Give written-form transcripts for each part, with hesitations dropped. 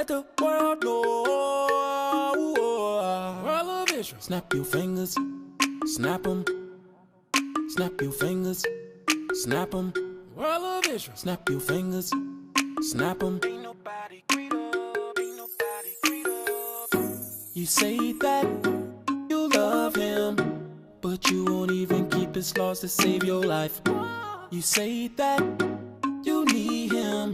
the world know. World of Israel. Snap your fingers, snap them. Snap your fingers, snap them. World of Israel. Snap your fingers, snap them. Ain't nobody greater, ain't nobody greater. You say that you love him, but you won't even keep his laws to save your life. You say that you need him,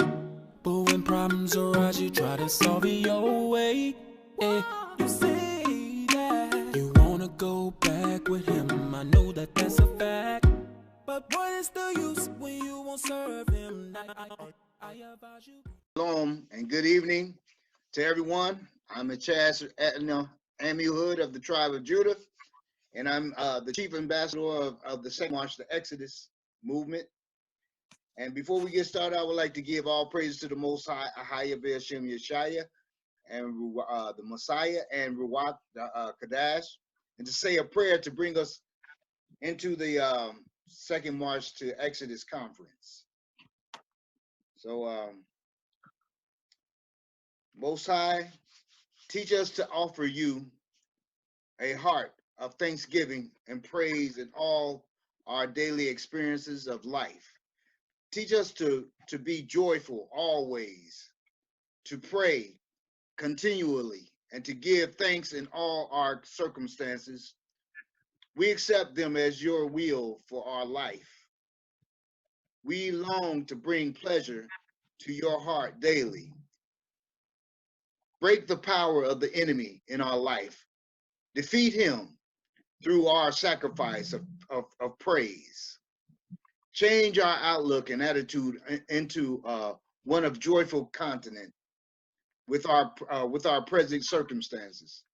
but when problems arise, you try to solve it your way. You say that you wanna go back with him. I know that that's a fact, but what is the use when you won't serve him? I advise you. Shalom and good evening to everyone. I'm a Amy Hood of the tribe of Judah, and I'm the chief ambassador of the Second March to Exodus movement. And before we get started, I would like to give all praises to the Most High, Ahaya Be'Shem Yeshaya, and the Messiah, and Ruach Kadash, and to say a prayer to bring us into the Second March to Exodus conference. So, Most High, teach us to offer you a heart of thanksgiving and praise in all our daily experiences of life. Teach us to be joyful always, to pray continually, and to give thanks in all our circumstances. We accept them as your will for our life. We long to bring pleasure to your heart daily. Break the power of the enemy in our life. Defeat him through our sacrifice of praise. Change our outlook and attitude into one of joyful content with our present circumstances.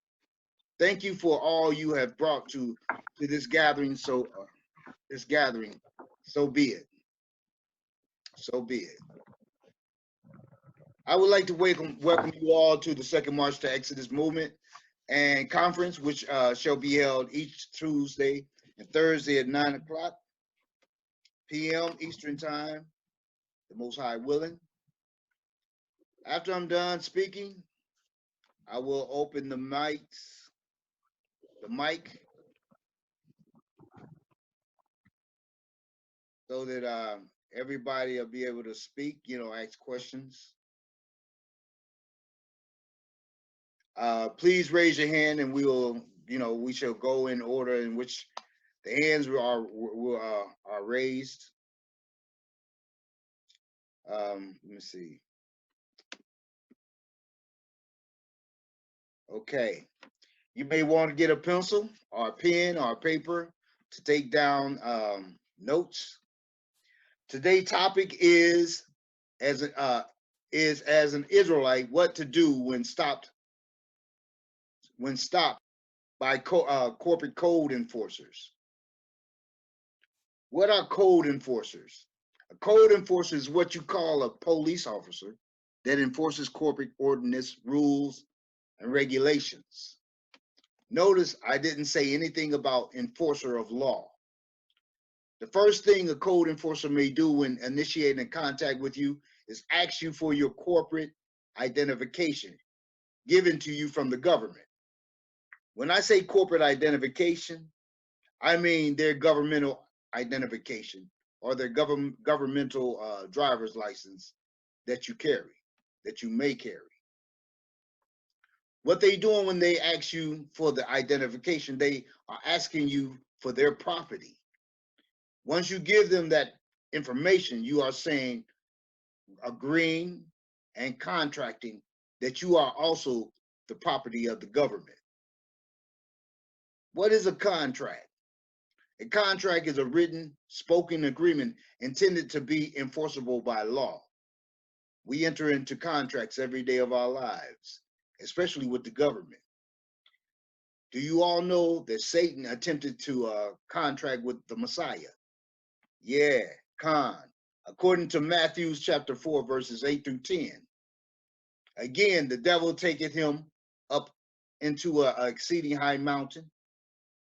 Thank you for all you have brought to this gathering. So be it. So be it. I would like to welcome you all to the Second March to Exodus movement and conference, which shall be held each Tuesday and Thursday at 9 p.m. Eastern Time, the Most High willing. After I'm done speaking, I will open the mic, so that everybody will be able to speak, ask questions. Please raise your hand, and we will, we shall go in order in which the hands are raised. Let me see. Okay. You may want to get a pencil or a pen or a paper to take down notes. Today's topic is as an Israelite, what to do when stopped by corporate code enforcers. What are code enforcers? A code enforcer is what you call a police officer that enforces corporate ordinance, rules, and regulations. Notice I didn't say anything about enforcer of law. The first thing a code enforcer may do when initiating contact with you is ask you for your corporate identification given to you from the government. When I say corporate identification, I mean their governmental identification or their governmental driver's license that you may carry. What they doing when they ask you for the identification, they are asking you for their property. Once you give them that information, you are saying, agreeing and contracting that you are also the property of the government. What is a contract? A contract is a written, spoken agreement intended to be enforceable by law. We enter into contracts every day of our lives, especially with the government. Do you all know that Satan attempted to contract with the Messiah? Yeah, according to Matthew chapter 4, verses 8 through 10. Again, the devil taketh him up into an exceeding high mountain,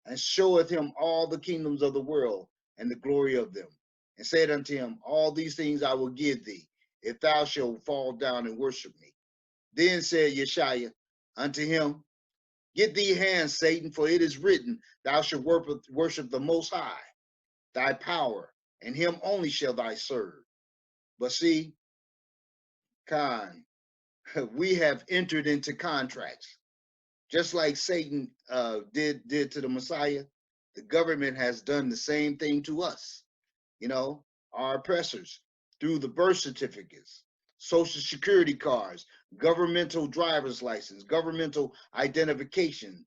and showeth him all the kingdoms of the world and the glory of them, and said unto him, all these things I will give thee, if thou shalt fall down and worship me. Then said Yeshua unto him, Get thee hence, Satan, for it is written, Thou shalt worship the Most High, thy power, and him only shall thou serve. But see, Khan, we have entered into contracts. Just like Satan did to the Messiah, the government has done the same thing to us. You know, our oppressors through the birth certificates, social security cards, governmental driver's license, governmental identification,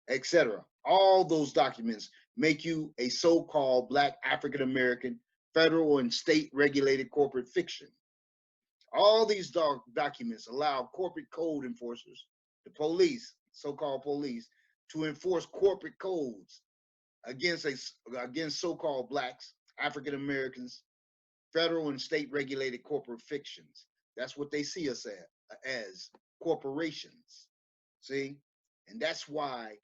etc. All those documents make you a so-called Black African American federal and state regulated corporate fiction. All these documents allow corporate code enforcers, the police, so-called police, to enforce corporate codes against so-called Blacks, African Americans, federal and state regulated corporate fictions. That's what they see us as corporations. See? And that's why,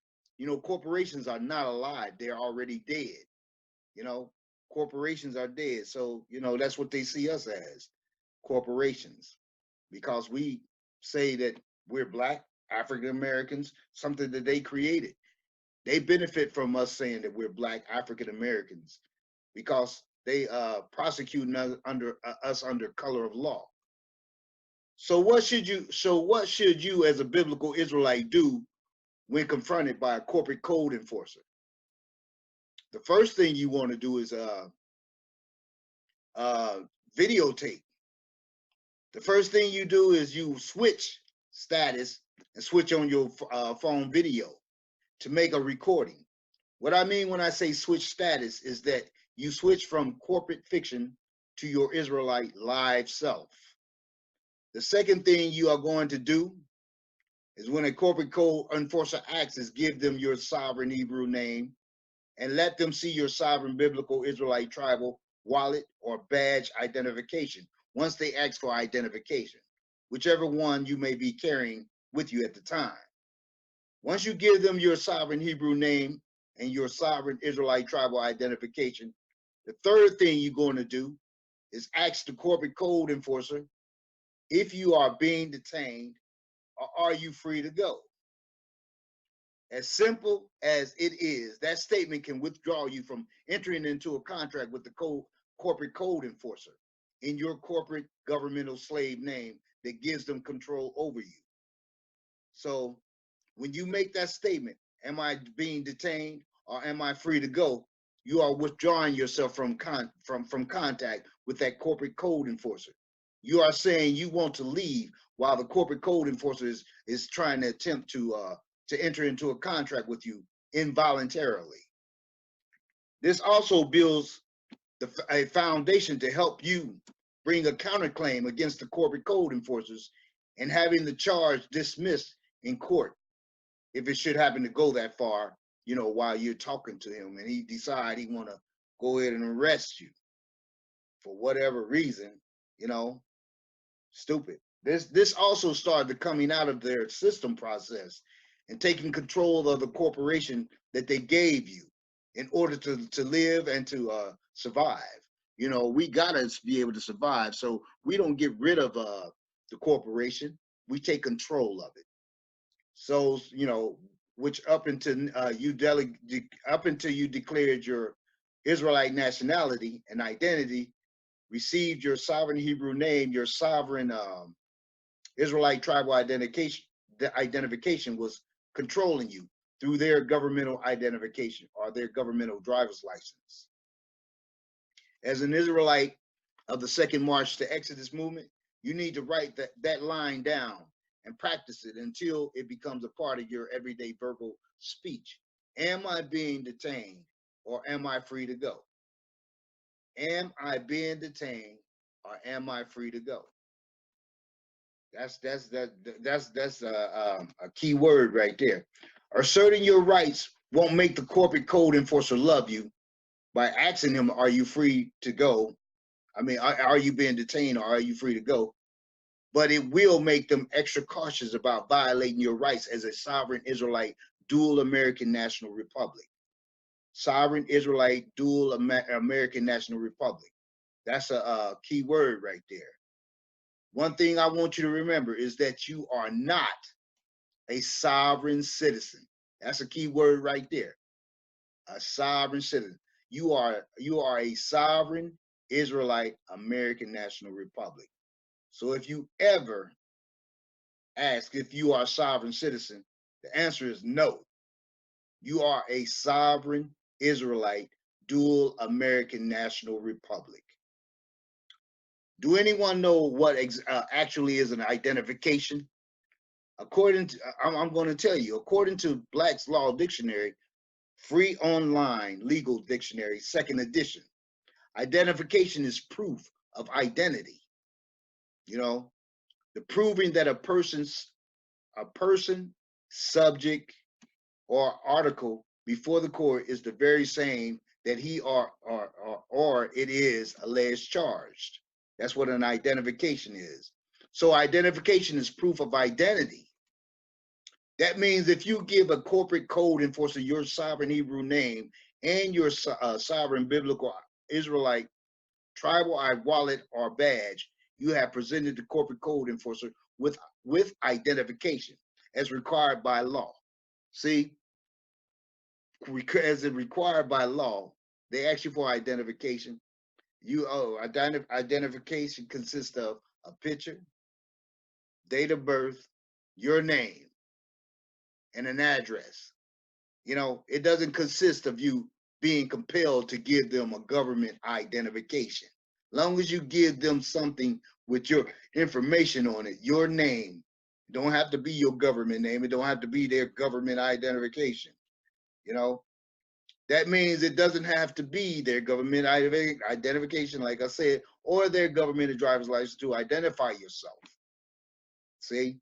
corporations are not alive. They're already dead. Corporations are dead. So, that's what they see us as, corporations, because we say that we're Black, African Americans, something that they created. They benefit from us saying that we're Black African Americans because they prosecute us under color of law. So what should you as a biblical Israelite do when confronted by a corporate code enforcer? The first thing you want to do is videotape. The first thing you do is you switch status and switch on your phone video to make a recording. What I mean when I say switch status is that you switch from corporate fiction to your Israelite live self. The second thing you are going to do is when a corporate code enforcer acts is give them your sovereign Hebrew name and let them see your sovereign biblical Israelite tribal wallet or badge identification once they ask for identification, whichever one you may be carrying with you at the time. Once you give them your sovereign Hebrew name and your sovereign Israelite tribal identification, the third thing you're going to do is ask the corporate code enforcer if you are being detained or are you free to go. As simple as it is, that statement can withdraw you from entering into a contract with the corporate code enforcer in your corporate governmental slave name that gives them control over you. So when you make that statement, am I being detained or am I free to go? You are withdrawing yourself from contact with that corporate code enforcer. You are saying you want to leave while the corporate code enforcer is trying to attempt to enter into a contract with you involuntarily. This also builds a foundation to help you bring a counterclaim against the corporate code enforcers and having the charge dismissed in court if it should happen to go that far, while you're talking to him and he decide he want to go ahead and arrest you for whatever reason, stupid. This also started the coming out of their system process and taking control of the corporation that they gave you in order to live and to survive. We gotta be able to survive, so we don't get rid of the corporation. We take control of it. So which up until you declared your Israelite nationality and identity, received your sovereign Hebrew name, your sovereign Israelite tribal identification. The identification was controlling you through their governmental identification or their governmental driver's license. As an Israelite of the second march to Exodus movement, you need to write that line down and practice it until it becomes a part of your everyday verbal speech. Am I being detained or am I free to go? Am I being detained or am I free to go? That's a key word right there. Asserting your rights won't make the corporate code enforcer love you by asking him, are you free to go? I mean, are you being detained or are you free to go? But it will make them extra cautious about violating your rights as a sovereign Israelite dual American national republic. Sovereign Israelite dual American national republic. That's a key word right there. One thing I want you to remember is that you are not a sovereign citizen. That's a key word right there. A sovereign citizen. You are a sovereign Israelite American National Republic. So if you ever ask if you are a sovereign citizen, the answer is no. You are a sovereign Israelite dual American National Republic. Do anyone know what actually is an identification? According to, I'm going to tell you, according to Black's Law Dictionary, free online legal dictionary, second edition, identification is proof of identity. You know, the proving that a person, subject, or article before the court is the very same that he or it is alleged charged. That's what an identification is. So identification is proof of identity. That means if you give a corporate code enforcer your sovereign Hebrew name and your sovereign biblical Israelite tribal wallet or badge, you have presented the corporate code enforcer with identification as required by law. See, as it required by law, they ask you for identification. Identification consists of a picture, date of birth, your name, and an address. You know, it doesn't consist of you being compelled to give them a government identification. Long as you give them something with your information on it, your name, it don't have to be your government name. It don't have to be their government identification. You know, that means it doesn't have to be their government identification, like I said, or their government driver's license to identify yourself. See?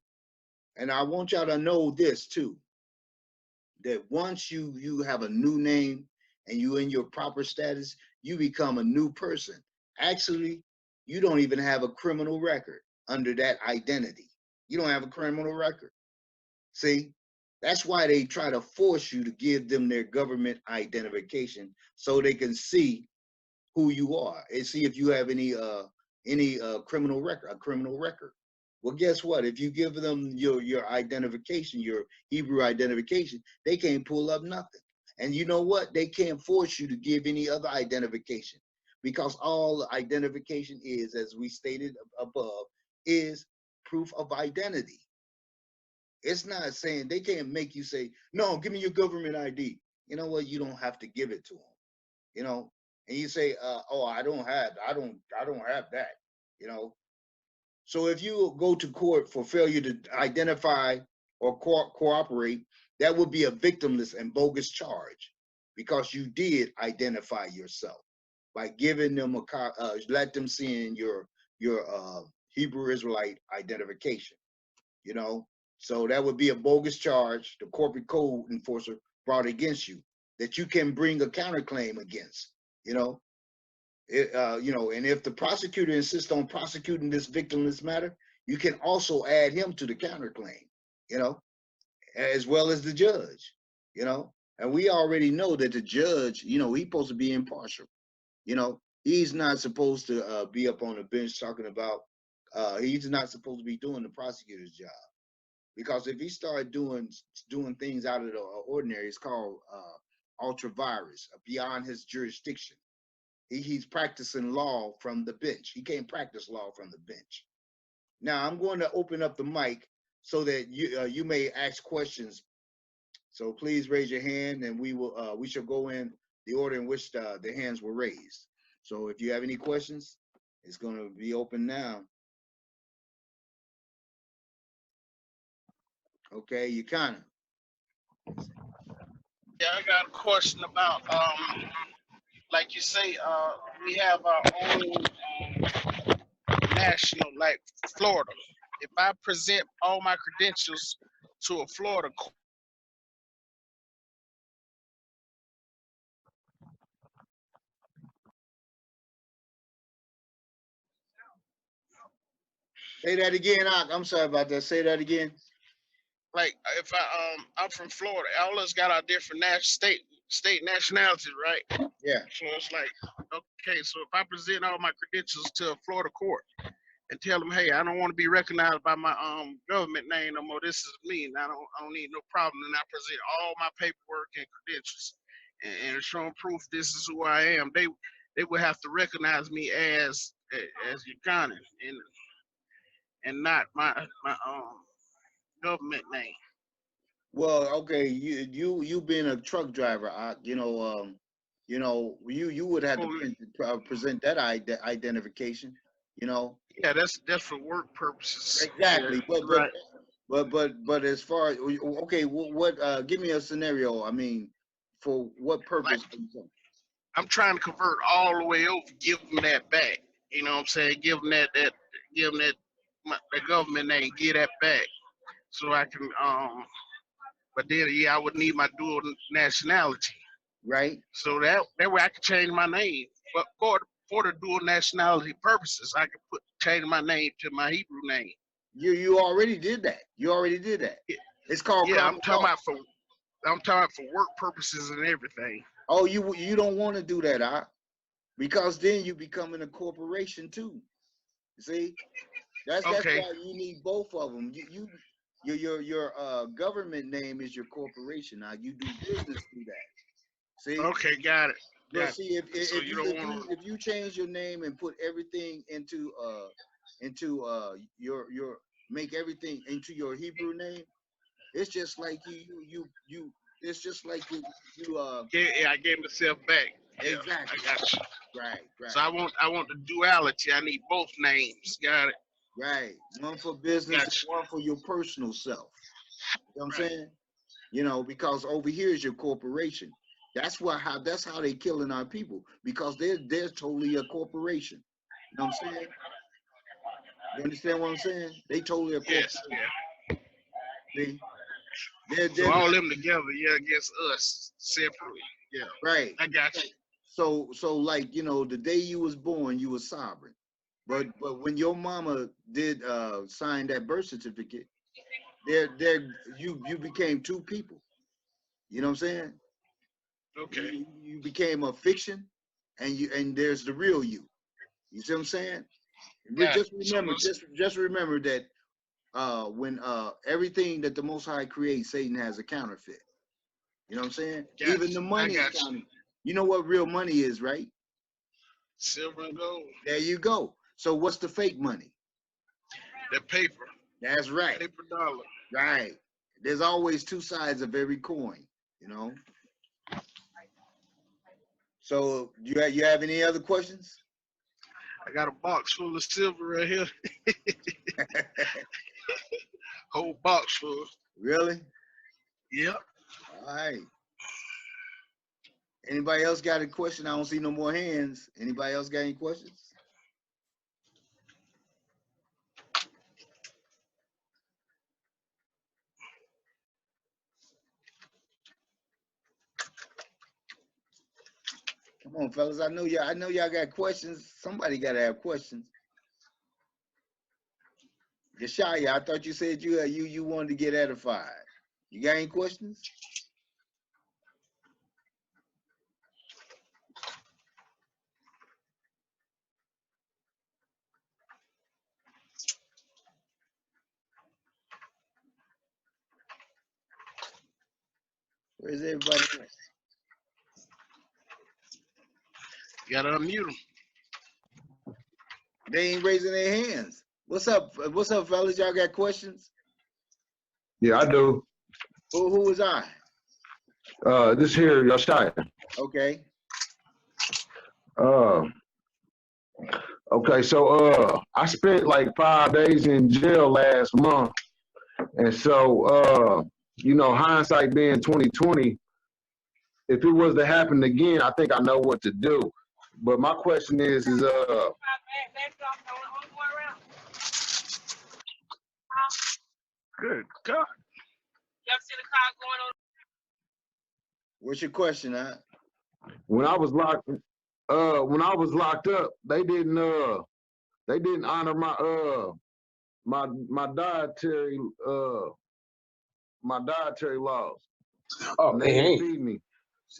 And I want y'all to know this too, that once you have a new name and you in your proper status, you become a new person. Actually, you don't even have a criminal record under that identity. You don't have a criminal record. See, that's why they try to force you to give them their government identification so they can see who you are and see if you have any criminal record, a criminal record. Well, guess what? If you give them your identification, your Hebrew identification, they can't pull up nothing. And you know what? They can't force you to give any other identification because all identification is, as we stated above, is proof of identity. It's not saying they can't make you say, no, give me your government ID. You know what? You don't have to give it to them. You know, and you say, oh, I don't have that. You know, so if you go to court for failure to identify or cooperate, that would be a victimless and bogus charge because you did identify yourself by giving them let them see in your Hebrew Israelite identification. You know, so that would be a bogus charge the corporate code enforcer brought against you that you can bring a counterclaim against. You know, and if the prosecutor insists on prosecuting this victimless matter, you can also add him to the counterclaim. You know, as well as the judge. You know, and we already know that the judge, you know, he's supposed to be impartial. You know, he's not supposed to be up on the bench talking about. He's not supposed to be doing the prosecutor's job. Because if he started doing things out of the ordinary, it's called ultra virus, beyond his jurisdiction. He's practicing law from the bench. He can't practice law from the bench. Now I'm going to open up the mic so that you may ask questions. So please raise your hand, and we shall go in the order in which the hands were raised. So if you have any questions, it's going to be open now. Okay, you kind of. Yeah, I got a question about like you say, we have our own national, like Florida. If I present all my credentials to a Florida court, Say that again. I'm sorry about that. Say that again. like if I'm from Florida, all us got our different state nationalities, right? Yeah. So it's like, okay, so if I present all my credentials to a Florida court, and tell them, hey, I don't want to be recognized by my government name no more. This is me, and I don't need no problem. And I present all my paperwork and credentials, and showing proof this is who I am. They would have to recognize me as Uganda, and not my government name. Well, okay, you being a truck driver, you would have to present that identification, you know. Yeah, that's for work purposes. Exactly, Yeah, right. but as far as okay, what give me a scenario. I mean, for what Like, purpose? I'm trying to convert all the way over, give them that back. You know what I'm saying? Give them give them the government name, give that back, so I can But then, yeah, I would need my dual nationality. Right. So that way I could change my name. But for the dual nationality purposes, I could change my name to my Hebrew name. You already did that. You already did that. Yeah, It's called I'm talking about for work purposes and everything. Oh, you don't want to do that, because then you becoming a corporation too. See, that's Okay. why you need both of them. Your government name is your corporation. Now you do business through that. See. Okay, got it. But see, if you change your name and put everything into your make everything into your Hebrew name, it's just like you it's just like you yeah, I gave myself back. Exactly. Yeah, I got you. Right. So I want the duality. I need both names. Got it. Right. One for business and one for your personal self. You know what I'm saying? You know, because over here is your corporation. That's how they killing our people, because they're totally a corporation. You know what I'm saying? You understand what I'm saying? They totally a corporation. Yes, yeah. See? So all them together, yeah, against us separately. Yeah. Right. I got you. So like, you know, the day you was born, you were sovereign. But when your mama did sign that birth certificate, you became two people. You know what I'm saying? Okay. You became a fiction, and there's the real you. You see what I'm saying? Just remember that when everything that the Most High creates, Satan has a counterfeit. You know what I'm saying? Even the money is counterfeit. You know what real money is, right? Silver and gold. There you go. So what's the fake money? The paper. That's right. Paper dollar. Right. There's always two sides of every coin, you know. So you have any other questions? I got a box full of silver right here. Whole box full. Really? Yep. All right. Anybody else got a question? I don't see no more hands. Anybody else got any questions? Come on, fellas. I know y'all got questions. Somebody got to have questions. Yashar'al, I thought you said you wanted to get edified. You got any questions? Where's everybody else? You gotta unmute them. They ain't raising their hands. What's up? What's up, fellas? Y'all got questions? Yeah, I do. Who is I? This here, Yashar'al. Okay. Okay, so I spent like 5 days in jail last month, and so you know, hindsight being 2020, if it was to happen again, I think I know what to do. But my question is Good God. What's your question, huh? when I was locked up, they didn't honor my dietary laws. Oh, they didn't feed me.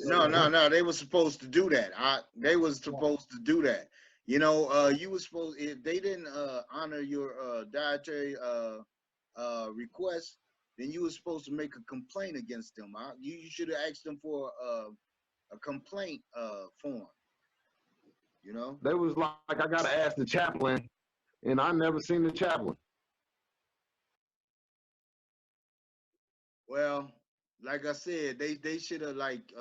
No. They were supposed to do that. They was supposed to do that. You know, you were supposed, if they didn't honor your dietary request, then you were supposed to make a complaint against them. You should have asked them for a complaint form. You know. They was like, I gotta ask the chaplain, and I never seen the chaplain. Well, like I said, they should have like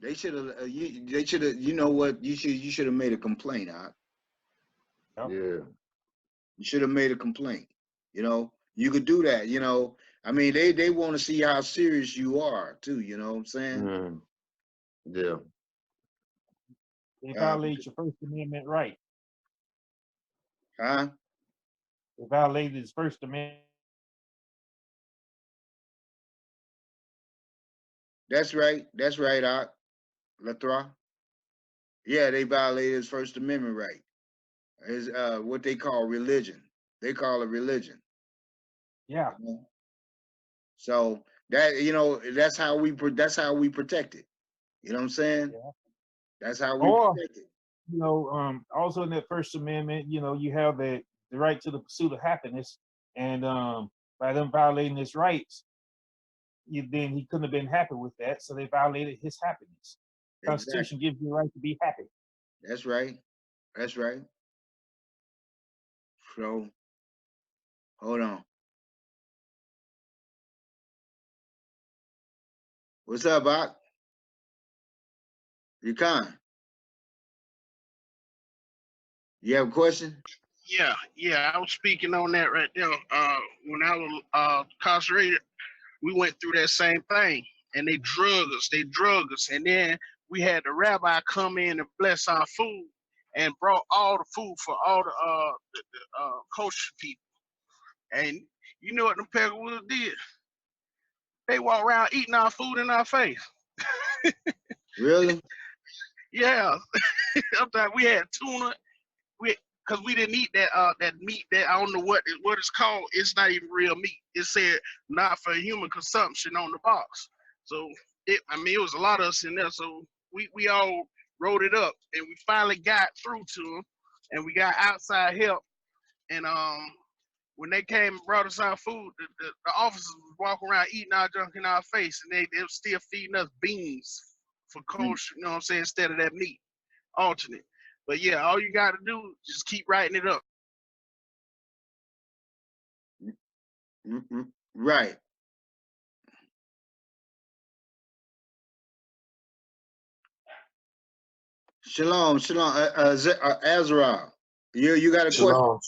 they should have they should have, you know what, you should have made a complaint. Yep. Yeah. You should have made a complaint. You know, you could do that. You know, I mean, they want to see how serious you are too. You know what I'm saying? Mm. Yeah. They Uh, violate your First Amendment right. huh? They violated his First Amendment. That's right. That's right, Latra. Yeah, they violated his First Amendment right. His what they call religion. They call it religion. Yeah. You know? So that, you know, that's how we protect it. You know what I'm saying? Yeah. That's how we Or, protect it. also in that First Amendment, you have the right to the pursuit of happiness, and by them violating his rights, then he couldn't have been happy with that, so they violated his happiness. Constitution Exactly. gives you the right to be happy. That's right. That's right. So hold on. What's up, Bach? You can. You have a question? Yeah, I was speaking on that right there. When I was incarcerated, we went through that same thing, and they drug us, and then we had the rabbi come in and bless our food, and brought all the food for all the kosher people. And you know what the Pegawoods did? They walk around eating our food in our face. Really? Yeah, sometimes we had tuna. We because we didn't eat that meat that I don't know what it's called. It's not even real meat. It said not for human consumption on the box. So it was a lot of us in there. So we all wrote it up, and we finally got through to them, and we got outside help. And when they came and brought us our food, the officers was walking around eating our junk in our face, and they were still feeding us beans for Mm, kosher, you know what I'm saying, instead of that meat, alternate. But yeah, all you got to do is just keep writing it up. right. Shalom, shalom. Azra, you got a question? Shalom.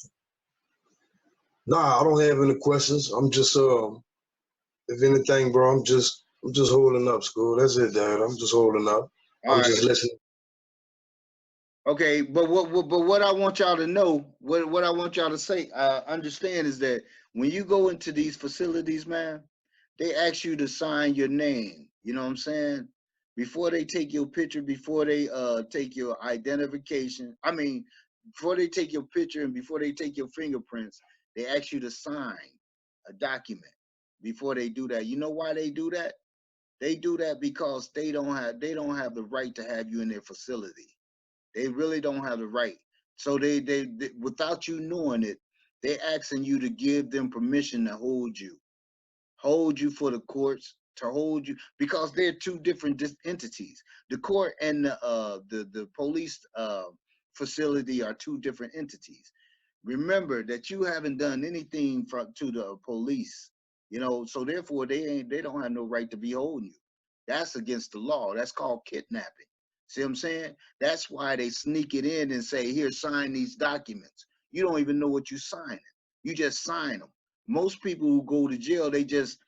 Nah, I don't have any questions. I'm just if anything, bro, I'm just holding up, school. That's it, Dad. I'm just holding up. All I'm right. just listening. Okay, but what I want y'all to know, what I want y'all to say, understand is that when you go into these facilities, man, they ask you to sign your name. You know what I'm saying? Before they take your picture, before they take your identification. I mean, before they take your picture and before they take your fingerprints, they ask you to sign a document before they do that. You know why they do that? They do that because they don't have the right to have you in their facility. They really don't have the right. So they without you knowing it, they asking you to give them permission to hold you for the courts, to hold you, because they're two different entities. The court and the police facility are two different entities. Remember that you haven't done anything to the police, you know, so therefore they don't have no right to be holding you. That's against the law. That's called kidnapping. See what I'm saying? That's why they sneak it in and say, here, sign these documents. You don't even know what you're signing. You just sign them. Most people who go to jail, they just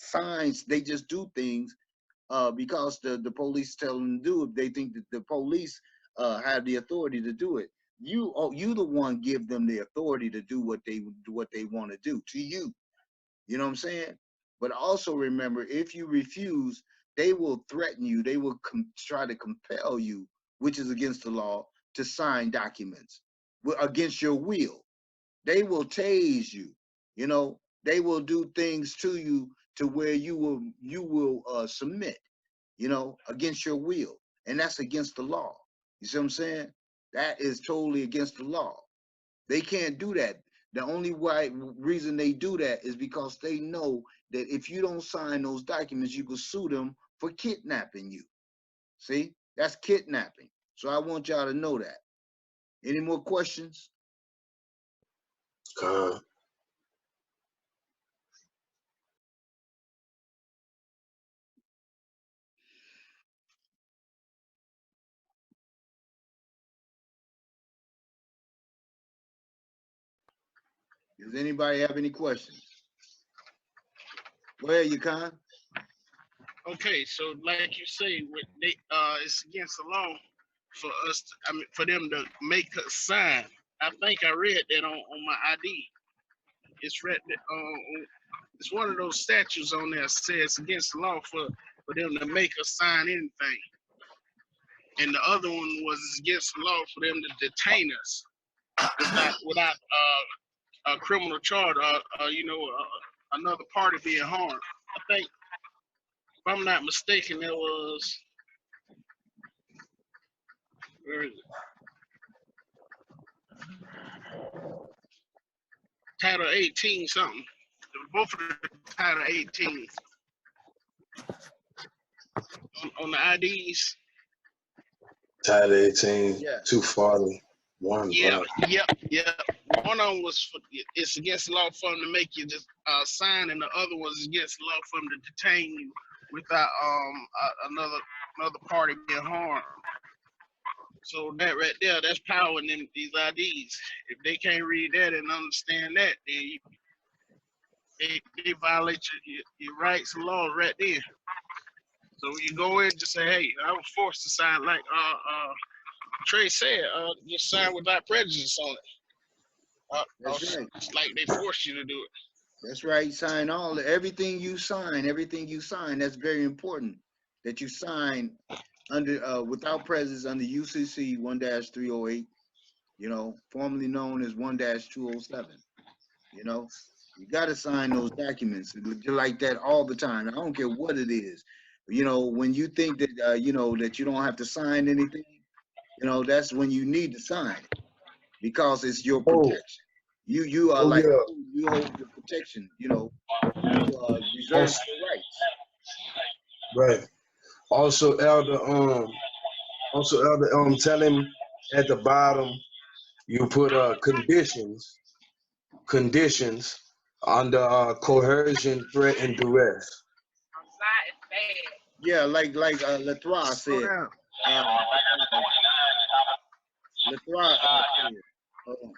sign, they just do things because the police tell them to do it. They think that the police have the authority to do it. You the one give them the authority to do what they want to do to you. You know what I'm saying? But also remember, if you refuse, they will threaten you. They will try to compel you, which is against the law, to sign documents against your will. They will tase you. You know, they will do things to you to where you will submit, you know, against your will, and that's against the law. You see what I'm saying? That is totally against the law. They can't do that. The only reason they do that is because they know that if you don't sign those documents, you can sue them for kidnapping you. See, that's kidnapping. So I want y'all to know that. Any more questions? Does anybody have any questions? Go ahead, Yukon. Okay, so like you say, it's against the law for us. For them to make us sign. I think I read that on my ID. It's read that it's one of those statutes on there says it's against the law for them to make us sign anything. And the other one was against the law for them to detain us without a criminal charge, another party being harmed. I think, if I'm not mistaken, there was, where is it? Title 18 something. Both of the Title 18 on the IDs. Title 18, Yeah. 240, 1 Yeah, block. yep. One of them was it's against the law for them to make you just sign, and the other was against the law for them to detain you without another party being harmed. So that right there, that's power in these IDs. If they can't read that and understand that, then they violate your rights and laws right there. So you go in and just say, hey, I was forced to sign, like Trey said, just sign without prejudice on it. That's right. It's like they forced you to do it. That's right. Sign everything you sign. That's very important that you sign under without prejudice under UCC 1-308. You know, formerly known as 1-207. You know, you got to sign those documents like that all the time. I don't care what it is. You know, when you think that that you don't have to sign anything, that's when you need to sign it because it's your Oh, protection. You are like yeah. you hold your protection. You reserve Also, your rights. right. Also, Elder, tell him at the bottom you put conditions under coercion, threat, and duress. Yeah, like Latra Slow said. down. Latra said. Hold on.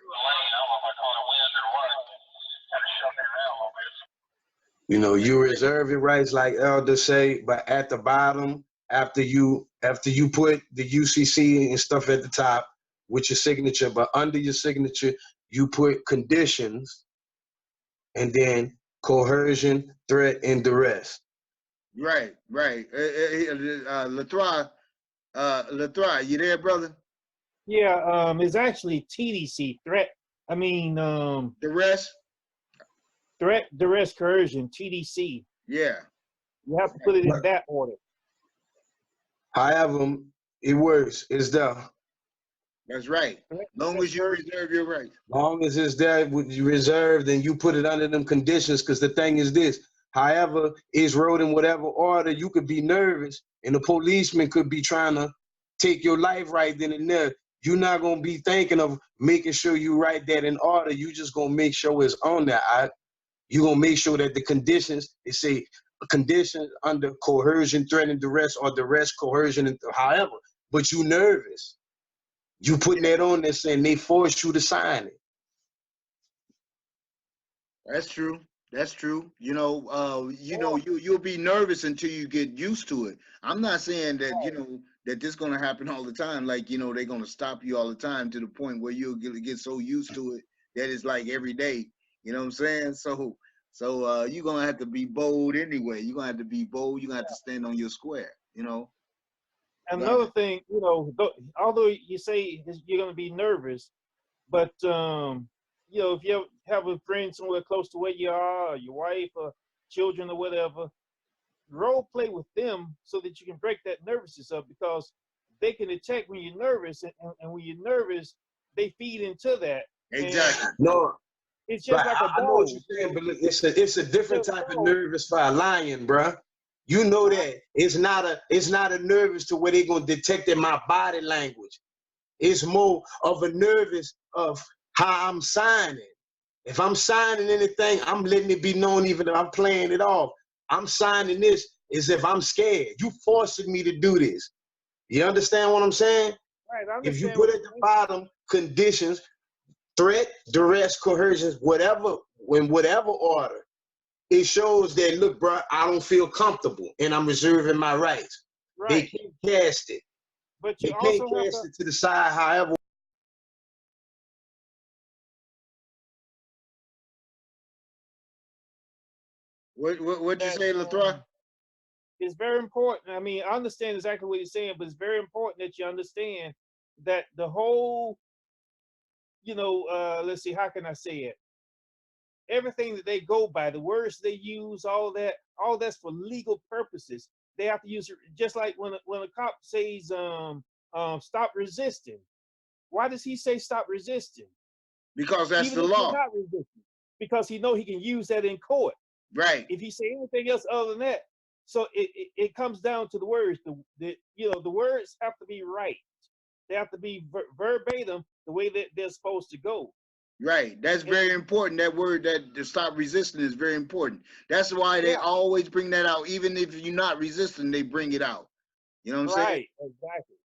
You know, you reserve your rights, like Elder say, but at the bottom, after you put the UCC and stuff at the top with your signature, but under your signature, you put conditions and then coercion, threat, and duress. Right. Latra, you there, brother? Yeah, it's actually TDC, The rest? threat, duress, coercion, TDC. Yeah. You have to put it in that order. However, it works. It's there. That's right. Long as you reserve your rights. Long as it's there, you reserved, and you put it under them conditions. Because the thing is this: however it's wrote in whatever order, you could be nervous, and the policeman could be trying to take your life right then and there. You're not gonna be thinking of making sure you write that in order. You just gonna make sure it's on there. You're gonna make sure that the conditions, they say conditions under coercion, threat, and duress, or duress, coercion, and however. But you nervous. You putting that on there saying they forced you to sign it. That's true. You'll be nervous until you get used to it. I'm not saying that that this gonna happen all the time. Like they're gonna stop you all the time to the point where you'll get so used to it that it's like every day. You know what I'm saying? So you're gonna have to be bold anyway. You're gonna have to be bold. You're gonna have to stand on your square. Another thing, although you say you're going to be nervous, but if you have a friend somewhere close to where you are, or your wife or children or whatever, role play with them so that you can break that nervousness up, because they can detect when you're nervous, and when you're nervous, they feed into that. Exactly. And No, it's but just like a I know what dog. you're saying, but look, it's a different type of nervous for a lion, bruh. You know that it's not a nervous to where they're gonna detect in my body language. It's more of a nervous of how I'm signing. If I'm signing anything, I'm letting it be known, even if I'm playing it off. I'm signing this as if I'm scared. You forcing me to do this. You understand what I'm saying? Right, I If you understand put what at you're the saying. bottom conditions, threat, duress, coercion, whatever, in whatever order, it shows that, look, bro, I don't feel comfortable and I'm reserving my rights. They Right, can't cast it. but They you can't also have to. cast it to the side, however. What you That say, Latour? it's very important. I mean, I understand exactly what you're saying, but it's very important that you understand that the whole, let's see, how can I say it? Everything that they go by, the words they use, all that's for legal purposes. They have to use it, just like when a cop says, stop resisting. Why does he say stop resisting? Because that's Even the if you're law. not resisting, because he know he can use that in court. Right. If he say anything else other than that, so it comes down to the words. The words have to be right. They have to be verbatim the way that they're supposed to go. Right. That's very important. That word, that to stop resisting, is very important. That's why they Yeah. always bring that out. Even if you're not resisting, they bring it out. You know what I'm saying? Right, exactly.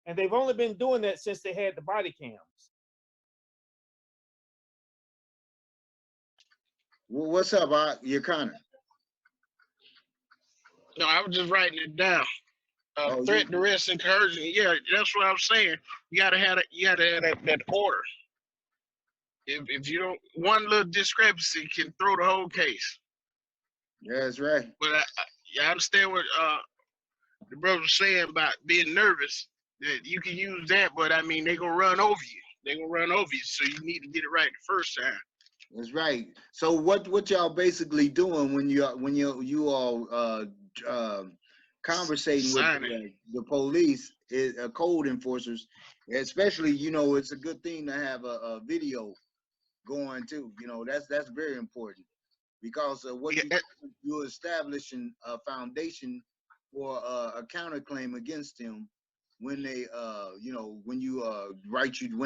And they've only been doing that since they had the body cams. Well, what's up, your Connor? No, I was just writing it down. Threat, duress, and coercion. Yeah, that's what I'm saying. You gotta have that order. If you don't, one little discrepancy can throw the whole case. Yeah, that's right. But I understand what the brother was saying about being nervous. That you can use that, but I mean they gonna run over you. They gonna run over you, so you need to get it right the first time. That's right. So what y'all basically doing when you all conversating with the police, is code enforcers, especially, it's a good thing to have a video going too. That's very important, because what you're establishing a foundation for a counterclaim against them when they when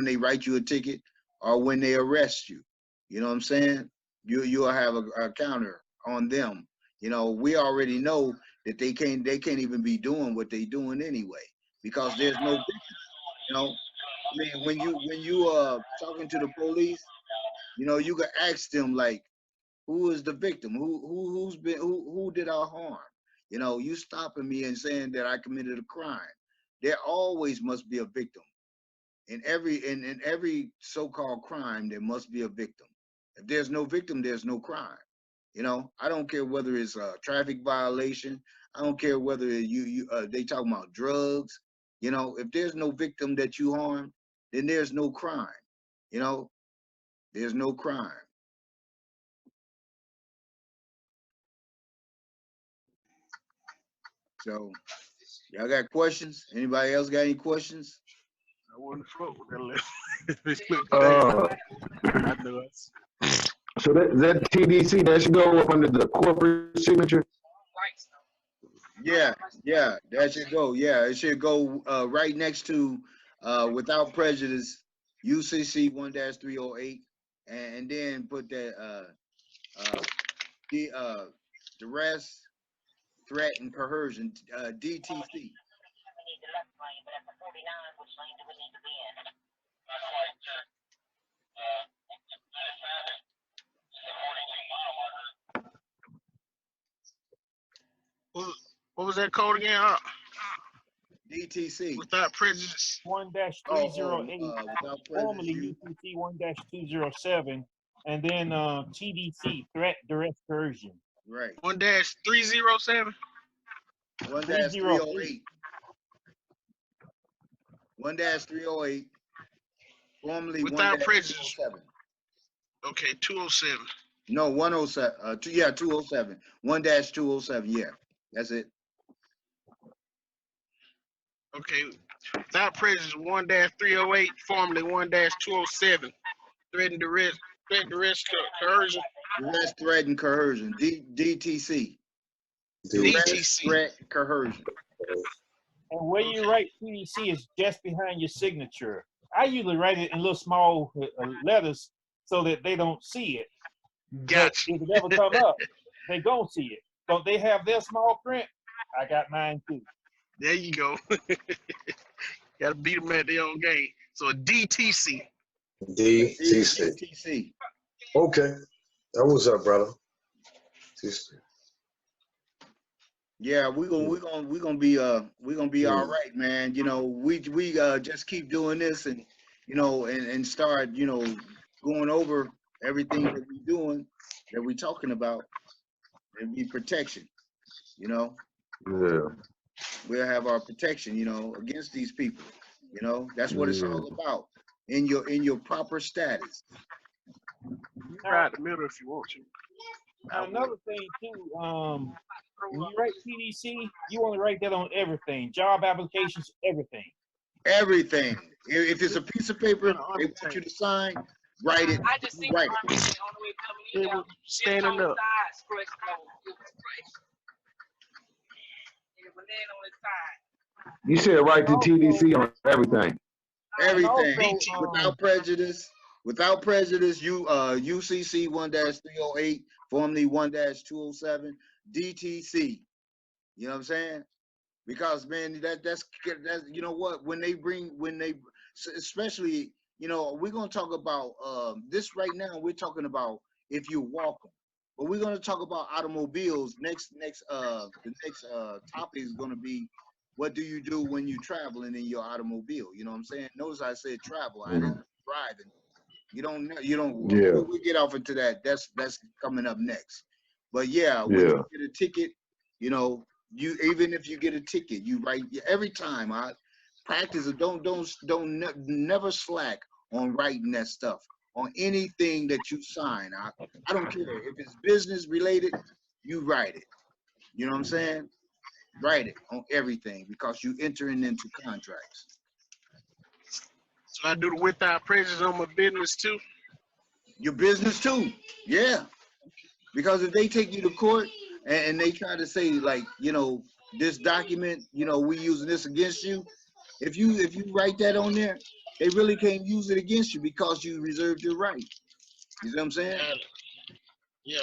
they write you a ticket, or when they arrest you. You know what I'm saying? You'll have a counter on them. We already know that they can't even be doing what they doing anyway, because there's no victim. I mean, when you talking to the police, you can ask them, like, who is the victim? Who did I harm? You stopping me and saying that I committed a crime. There always must be a victim. In every so-called crime, there must be a victim. If there's no victim, there's no crime. I don't care whether it's a traffic violation. I don't care whether they talking about drugs. If there's no victim that you harm, then there's no crime. There's no crime. So, y'all got questions? Anybody else got any questions? I wouldn't fuck with that. I know it. So that TDC, that should go up under the corporate signature? Yeah, that should go. Yeah, it should go right next to without prejudice, UCC 1-308, and then put that the duress, threat, and coercion, DTC. What was that code again? DTC. Without prejudice. 1-308, without formerly prejudice. UCC 1-207, and then TDC, threat, duress, coercion. Right. 1-307. 1-308. 1-308. Formerly without prejudice. 1-207. Okay, 207. No, 107. 207. 1-207. Yeah, that's it. Okay. Without prejudice, 1-308, formerly 1-207, threatened the risk of coercion. Duress, threat, and coercion. DTC. Duress, DTC. threat, coercion. And where you write PDC is just behind your signature. I usually write it in little small letters so that they don't see it. Gotcha. But if it ever come up, they gon' see it. Don't they have their small print? I got mine too. There you go. Gotta beat them at their own game. So DTC. DTC. DTC. Okay. That was up, brother. Yeah, we're gonna be all right, man. You know, we just keep doing this and and start, going over everything that we're doing, that we're talking about, and be protection, Yeah. we'll have our protection, against these people. That's what it's all about in your proper status. Right in the middle if you want to. Another thing too, when you write PDC, you want to write that on everything, job applications, everything. Everything. If it's a piece of paper they want you to sign, write it. I just seen Write the it. on the way coming in. It was standing up. You said right to TDC on everything. Everything. Also, Without prejudice. Without prejudice, UCC 1-308, formerly 1-207, DTC. You know what I'm saying? Because man, that's you know what, when they especially, we're gonna talk about this right now. We're talking about if you walk them, but we're gonna talk about automobiles. The next topic is gonna be, what do you do when you're traveling in your automobile? You know what I'm saying? Notice I said travel. I didn't driving. You don't. Yeah. We get off into that. That's coming up next. But yeah, when you get a ticket, you even if you get a ticket, you write every time. I practice it. Don't never slack on writing that stuff on anything that you sign. I don't care if it's business related. You write it. You know what I'm saying? Write it on everything, because you entering into contracts. So I do the without prejudice on my business too. Your business too. Yeah. Because if they take you to court and they try to say, like, this document, we using this against you, if you write that on there, they really can't use it against you because you reserved your right. You see what I'm saying? Yeah,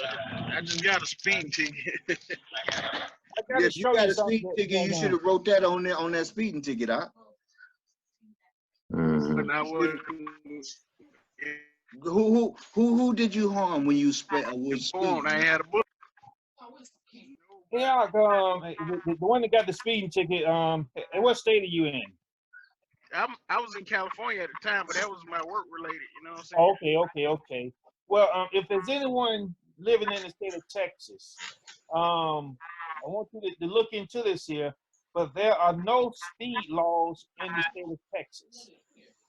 I just got a speeding ticket. Yeah, if you got a speeding ticket, you should have wrote that on there on that speeding ticket, huh? When I was Who did you harm when you was informed, I speeding? had a book. Yeah, the one that got the speeding ticket. And what state are you in? I was in California at the time, but that was my work related. You know what I'm saying? Okay. Well, if there's anyone living in the state of Texas, I want you to look into this here. But there are no speed laws in the state of Texas.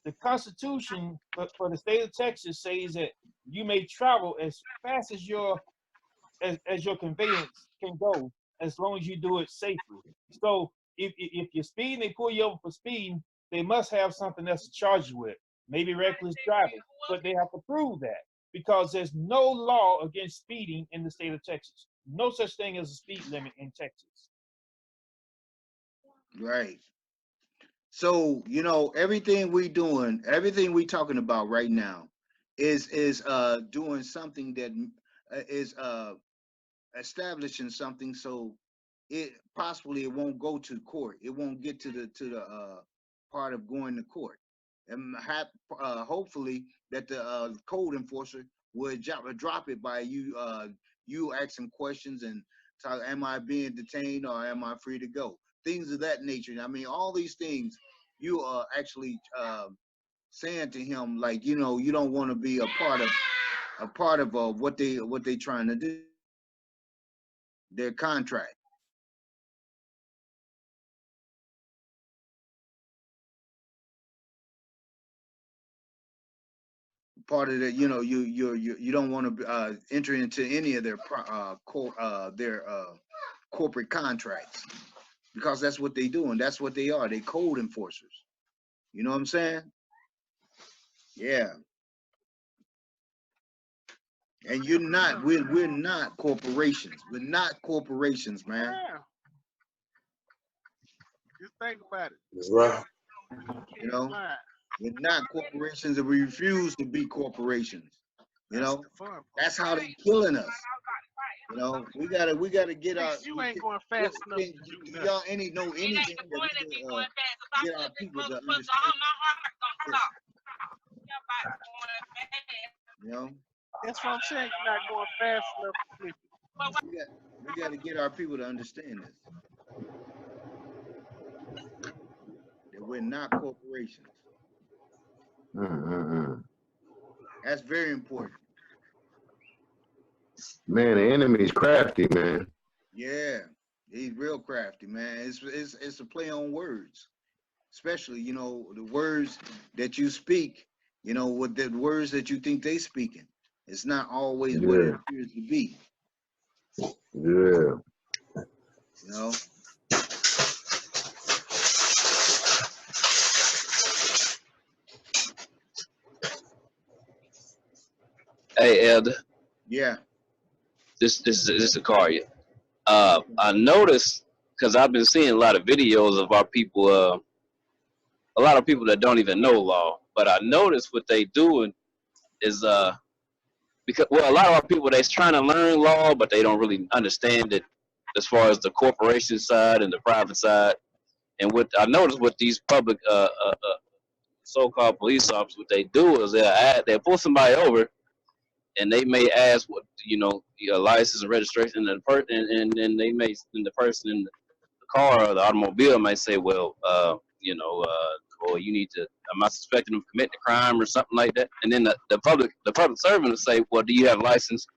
The Constitution for the state of Texas says that you may travel as fast as your conveyance can go, as long as you do it safely. So if you're speeding, they pull you over for speeding, they must have something else to charge you with, maybe reckless driving, but they have to prove that, because there's no law against speeding in the state of Texas. No such thing as a speed limit in Texas. Right. So, everything we doing, everything we talking about right now is doing something that is establishing something, so it won't go to court. It won't get to the part of going to court. And hopefully that the code enforcer would drop it by you asking questions and talk, am I being detained or am I free to go? Things of that nature. I mean, all these things you are actually saying to him, like, you don't want to be a part of what they trying to do, their contract. Part of that, you don't want to enter into any of their corporate contracts. because that's what they do, and that's what they are. They code enforcers. You know what I'm saying? Yeah. And you're not. We're not corporations. We're not corporations, man. Yeah. Just think about it. That's right. You know, Right. we're not corporations, and we refuse to be corporations. You That's know, the fun part. that's how they killing us. You know, we gotta get our. You ain't going fast enough to do Do nothing. y'all know anything that we can get our people to understand? You know, That's what I'm saying. You're not going fast enough to flip it. we got to get our people to understand this. That we're not corporations. That's very important. Man, the enemy's crafty, man. Yeah, he's real crafty, man. It's a play on words, especially, you know, the words that you speak. You know, with the words that you think they speaking, it's not always what it appears to be. Yeah. You know. Hey, Elder. Yeah. This is a car. I noticed, because I've been seeing a lot of videos of our people, a lot of people that don't even know law. But I noticed what they doing is because, well, a lot of our people that's trying to learn law, but they don't really understand it as far as the corporation side and the private side. And what I noticed with these public so-called police officers, what they do is they'll pull somebody over, and they may ask what, you know, your license and registration, and then they may, and the person in the car or the automobile might say, well, you know, or you need to, am I suspecting of committing a crime or something like that? And then the public servant will say, well, do you have a license?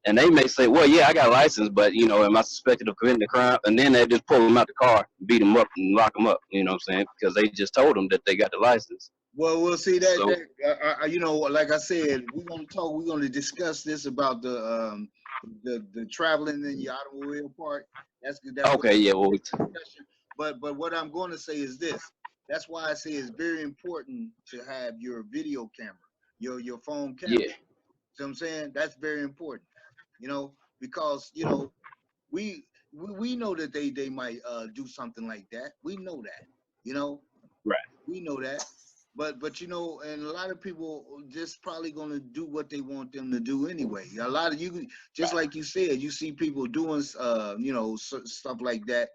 And they may say, well, yeah, I got a license, but, you know, am I suspected of committing a crime? And then they just pull them out the car, beat them up, and lock them up, you know what I'm saying? Because they just told them that they got the license. Well, we'll see that. So, You know, like I said, we're going to discuss this about the traveling in your automobile part. That's okay, yeah, well, but what I'm going to say is this. That's why I say it's very important to have your video camera, your phone camera. yeah. You know what I'm saying? That's very important. You know, because, you know, we know that they might do something like that. We know that. You know, Right. we know that. But you know, and a lot of people just probably gonna do what they want them to do anyway. A lot of you, just like you said, you see people doing you know, stuff like that,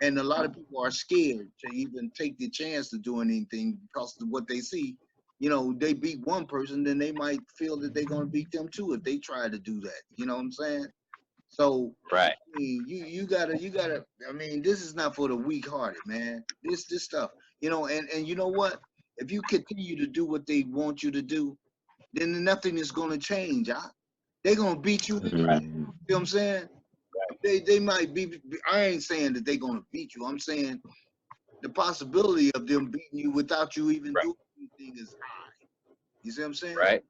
and a lot of people are scared to even take the chance to do anything because of what they see. You know, they beat one person, then they might feel that they're gonna beat them too if they try to do that. You know what I'm saying? So, Right. I mean, you gotta. I mean, this is not for the weak-hearted, man. This stuff, you know, and you know what? If you continue to do what they want you to do, then nothing is gonna change. They're gonna beat you anyway. Right. You know what I'm saying? They might be. I ain't saying that they're gonna beat you. I'm saying the possibility of them beating you without you even doing anything is high. You see what I'm saying? Right.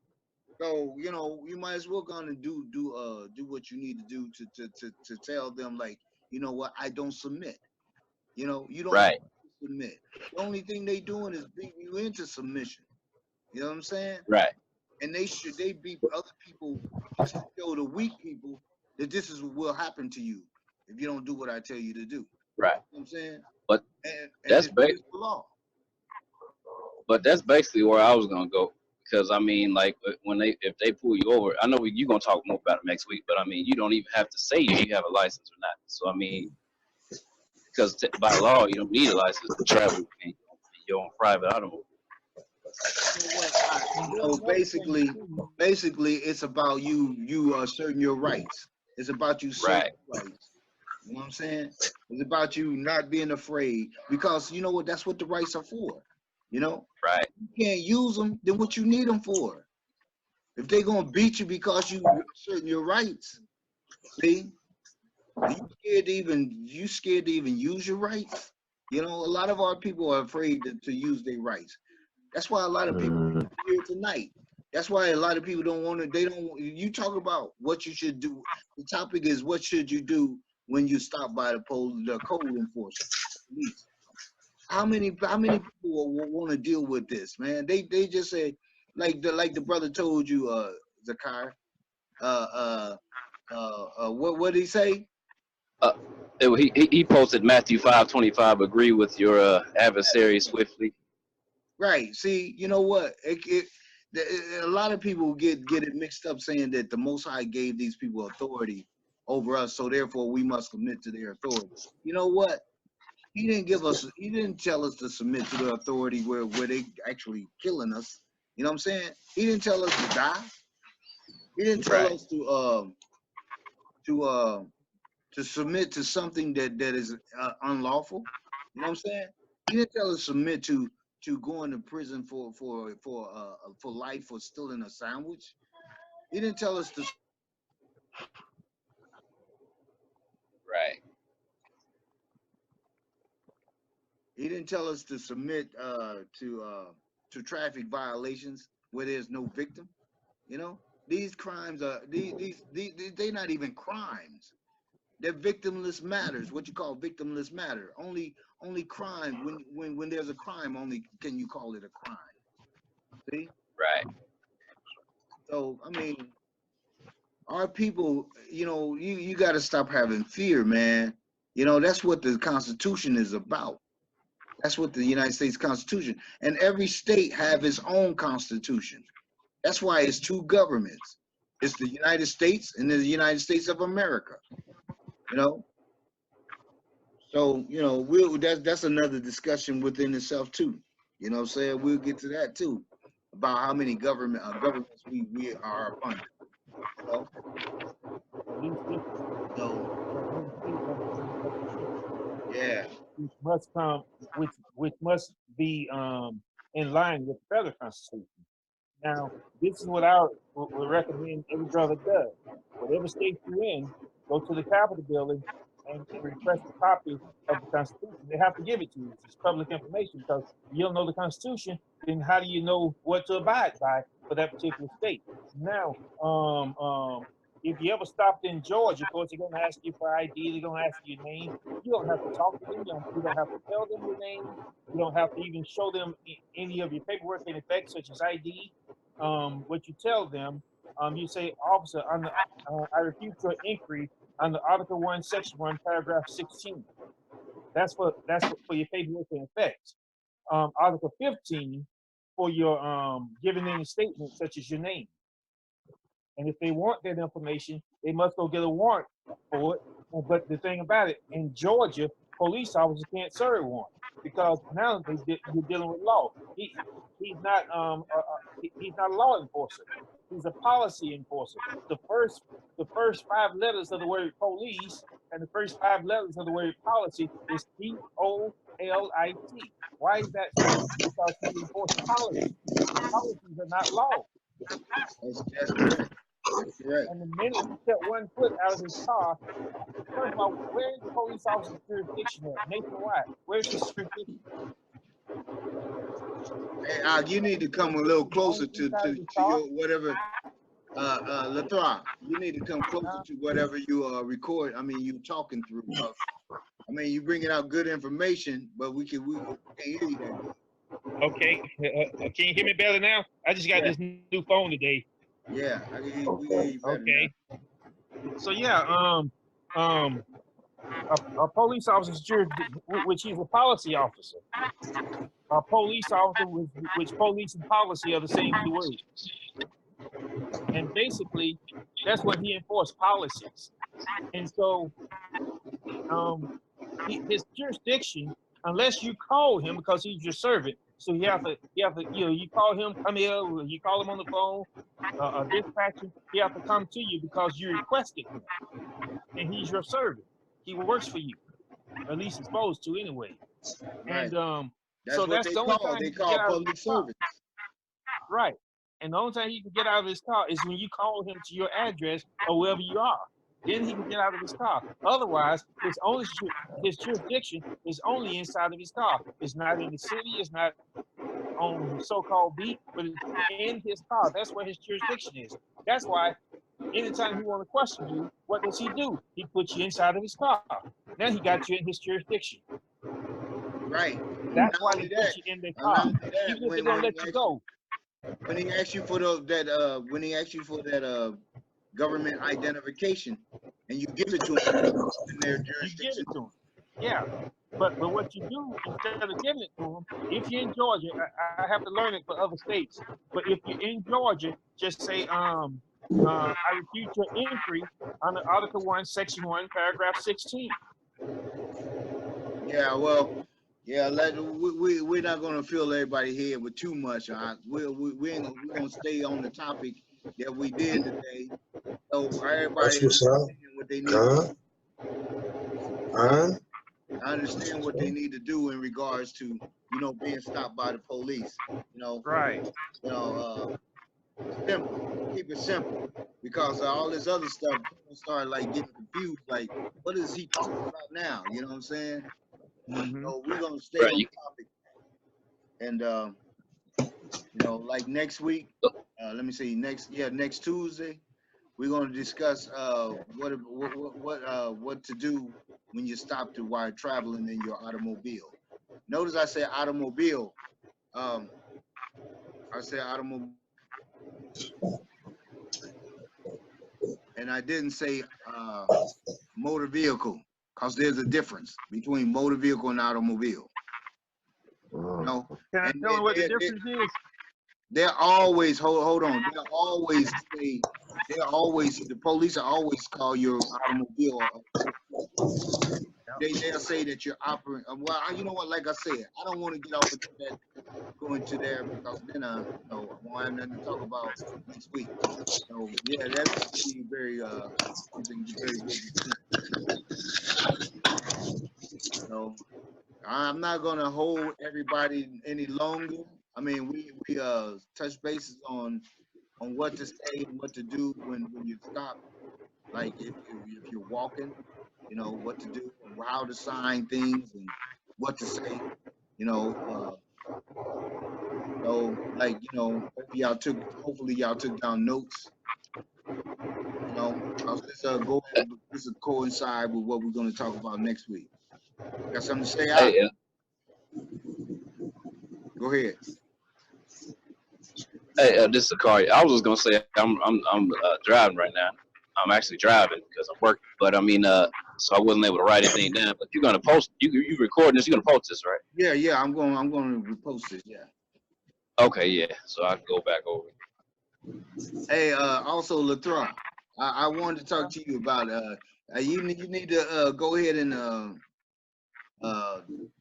So, you know, you might as well go on and do what you need to do to tell them, like, you know what, I don't submit. You know, you don't Right. submit. The only thing they doing is beating you into submission. You know what I'm saying? Right. And they beat other people just to show the weak people that this is what will happen to you if you don't do what I tell you to do. Right. You know what I'm saying? But And that's it's the law. But that's basically where I was gonna go, because I mean, like, when if they pull you over, I know you're gonna talk more about it next week, but I mean, you don't even have to say if you have a license or not. So I mean, because by law you don't need a license to travel in your own private automobile. So basically, it's about you asserting your rights. It's about you asserting your rights. You know what I'm saying? It's about you not being afraid, because you know what? That's what the rights are for. You know? Right. You can't use them, then what you need them for? If they're gonna beat you because you asserting your rights, see? You scared to even use your rights? You know, a lot of our people are afraid to use their rights. That's why a lot of people are here tonight. That's why a lot of people don't want to. They don't. You talk about what you should do. The topic is what should you do when you stop by the code enforcement police. How many people will want to deal with this, man? They just say, like the brother told you, Zakar. What did he say? He posted Matthew 5:25. Agree with your adversary swiftly. Right. See, you know what? A lot of people get it mixed up, saying that the Most High gave these people authority over us, so therefore we must submit to their authority. You know what? He didn't tell us to submit to the authority where they actually killing us. You know what I'm saying? He didn't tell us to die. He didn't tell us to submit to something that is unlawful. You know what I'm saying? He didn't tell us to submit to going to prison for life for stealing a sandwich. He didn't tell us to. Right. He didn't tell us to submit to traffic violations where there's no victim. You know, these crimes are they're not even crimes. They're victimless matters. What you call victimless matter. Only crime when there's a crime, only can you call it a crime. See? Right. So I mean, our people, you got to stop having fear, man. You know, that's what the Constitution is about. That's what the United States Constitution, and every state have its own constitution. That's why it's two governments. It's the United States and the United States of America. You know, so that's another discussion within itself too. You know what I'm saying? We'll get to that too, about how many governments we are upon. You know, so yeah, which must be in line with the federal constitution. Now, this is what I would recommend every brother does. Whatever state you're in, go to the Capitol building and request a copy of the Constitution. They have to give it to you. It's public information, because you don't know the Constitution, then how do you know what to abide by for that particular state? Now, if you ever stopped in Georgia, of course, they're going to ask you for ID. They're going to ask you your name. You don't have to talk to them. You don't have to tell them your name. You don't have to even show them any of your paperwork in effect, such as ID. What you tell them, you say, officer, I refute your inquiry under Article 1, Section 1, Paragraph 16. That's for your paperwork in effect. Article 15 for your giving any statement such as your name. And if they want that information, they must go get a warrant for it. But the thing about it, in Georgia, police officers can't serve one, because now you're dealing with law. He's not a law enforcer. He's a policy enforcer. The first 5 letters of the word police and the first 5 letters of the word policy is POLIT. Why is that so? Because he enforces policy. Policies are not law. that's correct. That's correct. And the minute he stepped one foot out of his car, first of all, where is the police officer's jurisdiction at? Nationwide, where's his jurisdiction? Hey, you need to come a little closer to your whatever, Lathra. You need to come closer to whatever you record. I mean, you talking through. I mean, you bringing out good information, but we can't hear you that good. Okay, can you hear me better now? I just got this new phone today. Yeah, I can hear you. We hear you better Okay. now. So yeah, a police officer's jurisdiction, which is a policy officer. A police officer, which police and policy are the same 2 words. And basically, that's what he enforced policies. And so, his jurisdiction, unless you call him because he's your servant, so you have to, you call him, come here, you call him on the phone, a dispatcher, he have to come to you because you requested him, and he's your servant. He works for you, at least he's supposed to anyway. Right. And That's so what that's they the only call. time They he can call get out of public his car. servants. Right. And the only time he can get out of his car is when you call him to your address or wherever you are. Then he can get out of his car. Otherwise, his jurisdiction is only inside of his car. It's not in the city. It's not on the so-called beat, but it's in his car. That's where his jurisdiction is. That's why anytime he want to question you, what does he do? He puts you inside of his car. Now he got you in his jurisdiction. Right. That's Not why only he that, puts you in the not car, only that, even if they don't let you go. when he asks you for that when he asks you for that government identification and you give it to him in their You give jurisdiction. it to him. Yeah. But what you do instead of giving it to him, if you're in Georgia, I have to learn it for other states. But if you're in Georgia, just say I refute your entry under Article 1, Section 1, Paragraph 16. Yeah, well, yeah, we're not gonna fill everybody here with too much. We're gonna stay on the topic that we did today. So everybody That's what's up. understand what they need to Huh? understand what they need to do in regards to, being stopped by the police. Right. Simple. Keep it simple. Because all this other stuff, people start like getting confused. Like, what is he talking about now? You know what I'm saying? Mm-hmm. So we're gonna stay Right. on topic. And like next week, let me see, next Tuesday, we're gonna discuss what to do when you're stopped while traveling in your automobile. Notice I said automobile. I said automobile, and I didn't say motor vehicle, because there's a difference between motor vehicle and automobile. Can I And tell them what the difference is? they're always hold on. The police are always call your automobile. They'll say that you're operating. Well, you know what? Like I said, I don't want to get off into that, go into there, because then I won't have nothing to talk about next week. So yeah, that's very something very good to see. So I'm not gonna hold everybody any longer. I mean, we touch bases on what to say and what to do when you stop. Like if you're walking, what to do and how to sign things and what to say. So like hopefully y'all took down notes. Let's go ahead. This will coincide with what we're going to talk about next week. Got something to say? Hey, Go ahead. hey, this is a car. I was just gonna say I'm driving right now. I'm actually driving because I'm working. But I mean, so I wasn't able to write anything down. But you're gonna post. You recording this? You're gonna post this, right? Yeah. I'm going to repost it. Yeah. Okay, yeah. So I can go back over. Hey, also Latron, I wanted to talk to you about you need to go ahead and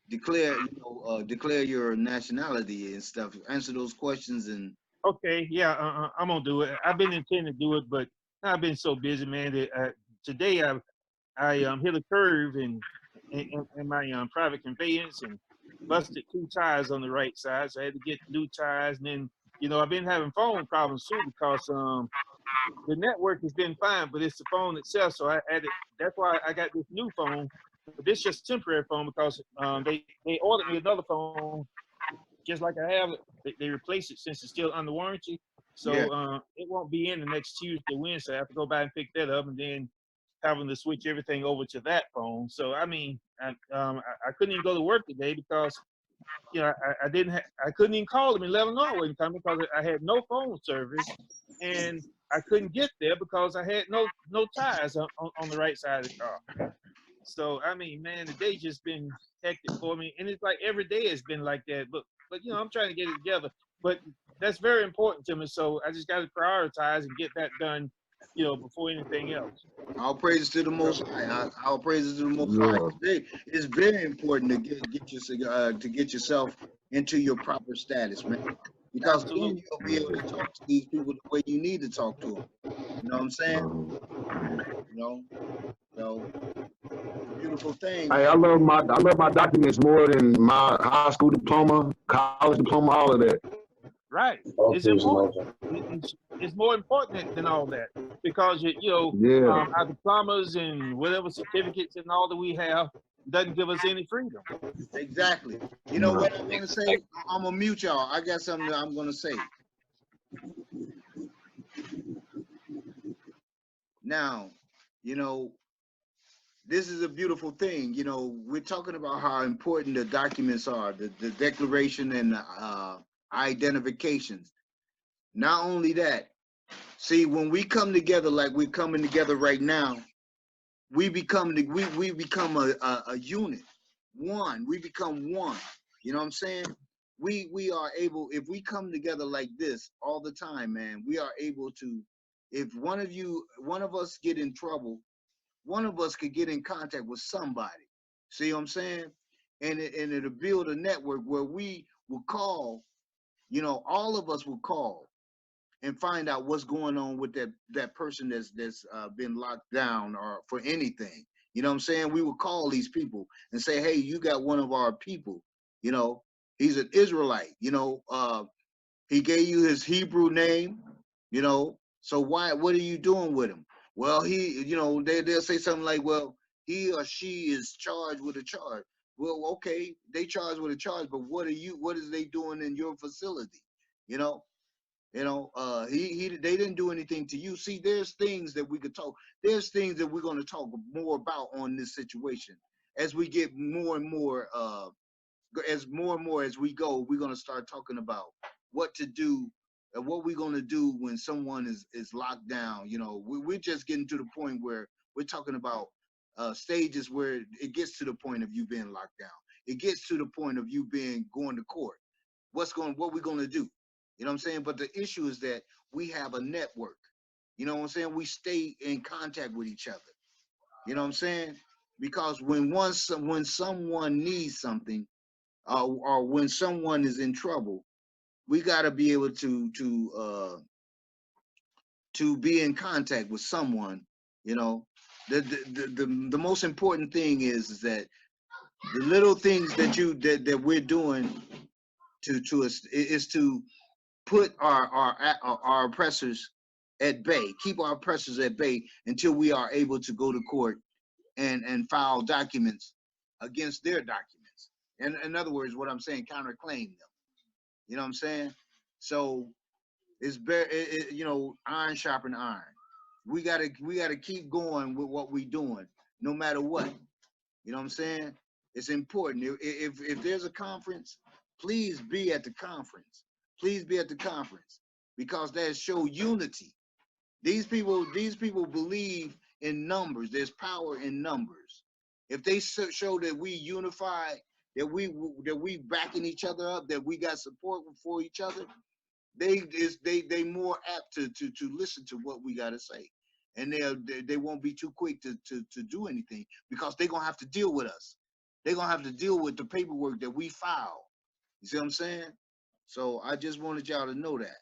declare your nationality and stuff. Answer those questions and. Okay, yeah, I'm gonna do it. I've been intending to do it, but I've been so busy, man. That today I hit a curve in my private conveyance and busted 2 tires on the right side, so I had to get new tires. And then I've been having phone problems too because the network has been fine, but it's the phone itself. So I added. That's why I got this new phone. But this just temporary phone because they ordered me another phone just like I have it. They replace it since it's still under warranty. So Yeah. it won't be in the next Tuesday, Wednesday. I have to go by and pick that up, and then having to switch everything over to that phone. So I mean, I couldn't even go to work today because I couldn't even call them and let them know I wasn't coming because I had no phone service, and I couldn't get there because I had no tires on the right side of the car. So I mean, man, the day just been hectic for me, and it's like every day has been like that. But I'm trying to get it together. But that's very important to me, so I just got to prioritize and get that done, before anything else. All praises to the Most High. All praises to the Most High. It's very important to get yourself into your proper status, man. Because then Absolutely. you'll be able to talk to these people the way you need to talk to them. You know what I'm saying? So beautiful thing. Hey, I love my documents more than my high school diploma, college diploma, all of that. Right. It's important. It's more important than all that because our diplomas and whatever certificates and all that we have doesn't give us any freedom. Exactly. You know what I'm gonna say? I'm gonna mute y'all. I got something that I'm gonna say. Now, you know, this is a beautiful thing. You know, we're talking about how important the documents are, the declaration and identifications. Not only that, see, when we come together like we're coming together right now, we become we become a unit, one. We become one. You know what I'm saying? We are able, if we come together like this all the time, man, we are able to. If one of us get in trouble, one of us could get in contact with somebody. See what I'm saying? And it'll build a network where we will call. You know, all of us will call and find out what's going on with that person that's been locked down or for anything. You know what I'm saying? We would call these people and say, hey, you got one of our people. You know, he's an Israelite. You know, he gave you his Hebrew name. You know, so why? What are you doing with him? Well, you know, they'll say something like, well, he or she is charged with a charge. Well, okay, they charged with a charge, but what is they doing in your facility? You know, they didn't do anything to you. See, there's things that we could talk. There's things that we're going to talk more about on this situation as we get more and more. As more and more as we go, we're going to start talking about what to do and what we're going to do when someone is locked down. You know, we're just getting to the point where we're talking about stages where it gets to the point of you being locked down. It gets to the point of you going to court. What we're going to do? You know what I'm saying? But the issue is that we have a network. You know what I'm saying? We stay in contact with each other. You know what I'm saying? Because when someone needs something, or when someone is in trouble, we got to be able to be in contact with someone. You know, the most important thing is that the little things that we're doing to us is to put our oppressors at bay, keep our oppressors at bay until we are able to go to court and file documents against their documents. And in other words, what I'm saying, counterclaim them. You know what I'm saying? So it's you know, iron sharpen iron. We gotta keep going with what we're doing, no matter what. You know what I'm saying? It's important. If there's a conference, please be at the conference. Please be at the conference because that show unity. These people believe in numbers. There's power in numbers. If they show that we unified, that we backing each other up, that we got support for each other, they more apt to listen to what we got to say, and they won't be too quick to do anything because they're gonna have to deal with us. They're gonna have to deal with the paperwork that we file. You see what I'm saying? So I just wanted y'all to know that.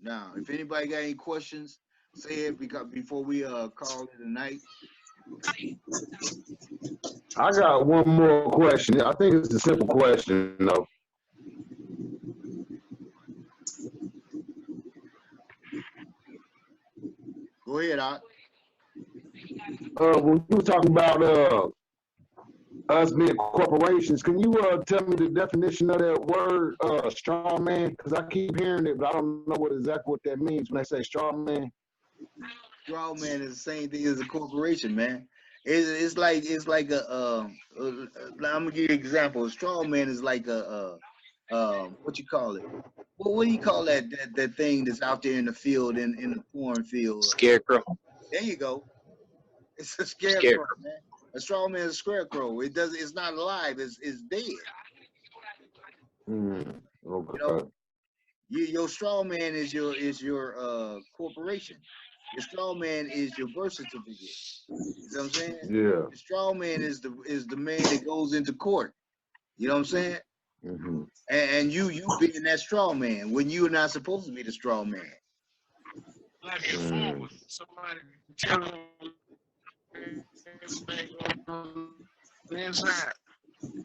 Now, if anybody got any questions, say it because before we call it a night. I got one more question. I think it's a simple question though. Go ahead, Art. When you were talking about us being corporations, can you tell me the definition of that word, straw man? Because I keep hearing it, but I don't know exactly what that means when they say straw man. Straw man is the same thing as a corporation, man. It's like I'm gonna give you an example. A straw man is like what you call it? Well, what do you call that thing that's out there in the field in the cornfield? Scarecrow. There you go. It's a scarecrow, Scarecrow. man. A straw man is a scarecrow. It's not alive. It's dead. Okay. You know, your straw man is your corporation. Your straw man is your birth certificate. You know what I'm saying? Yeah. The straw man is the man that goes into court. You know what I'm saying? Mm-hmm. And you being that straw man when you're not supposed to be the straw man. Like before, somebody tell them on the inside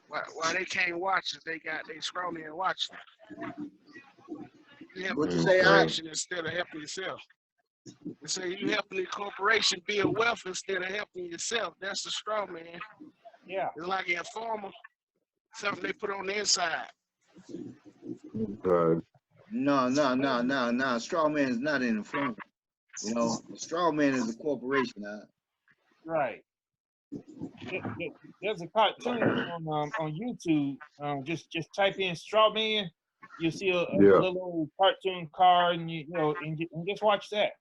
why they can't watch it. They scroll me and watch it. You help What the you say, Art? corporation instead of helping yourself. They say you helping the corporation build wealth instead of helping yourself. That's the straw man. Yeah. It's like a informer, something they put on the inside. Okay. No. Straw man is not an informer. You know, a straw man is a corporation. Right. There's a cartoon on YouTube. Just type in straw man. You'll see a Yeah. little old cartoon car, and you know, and just watch that.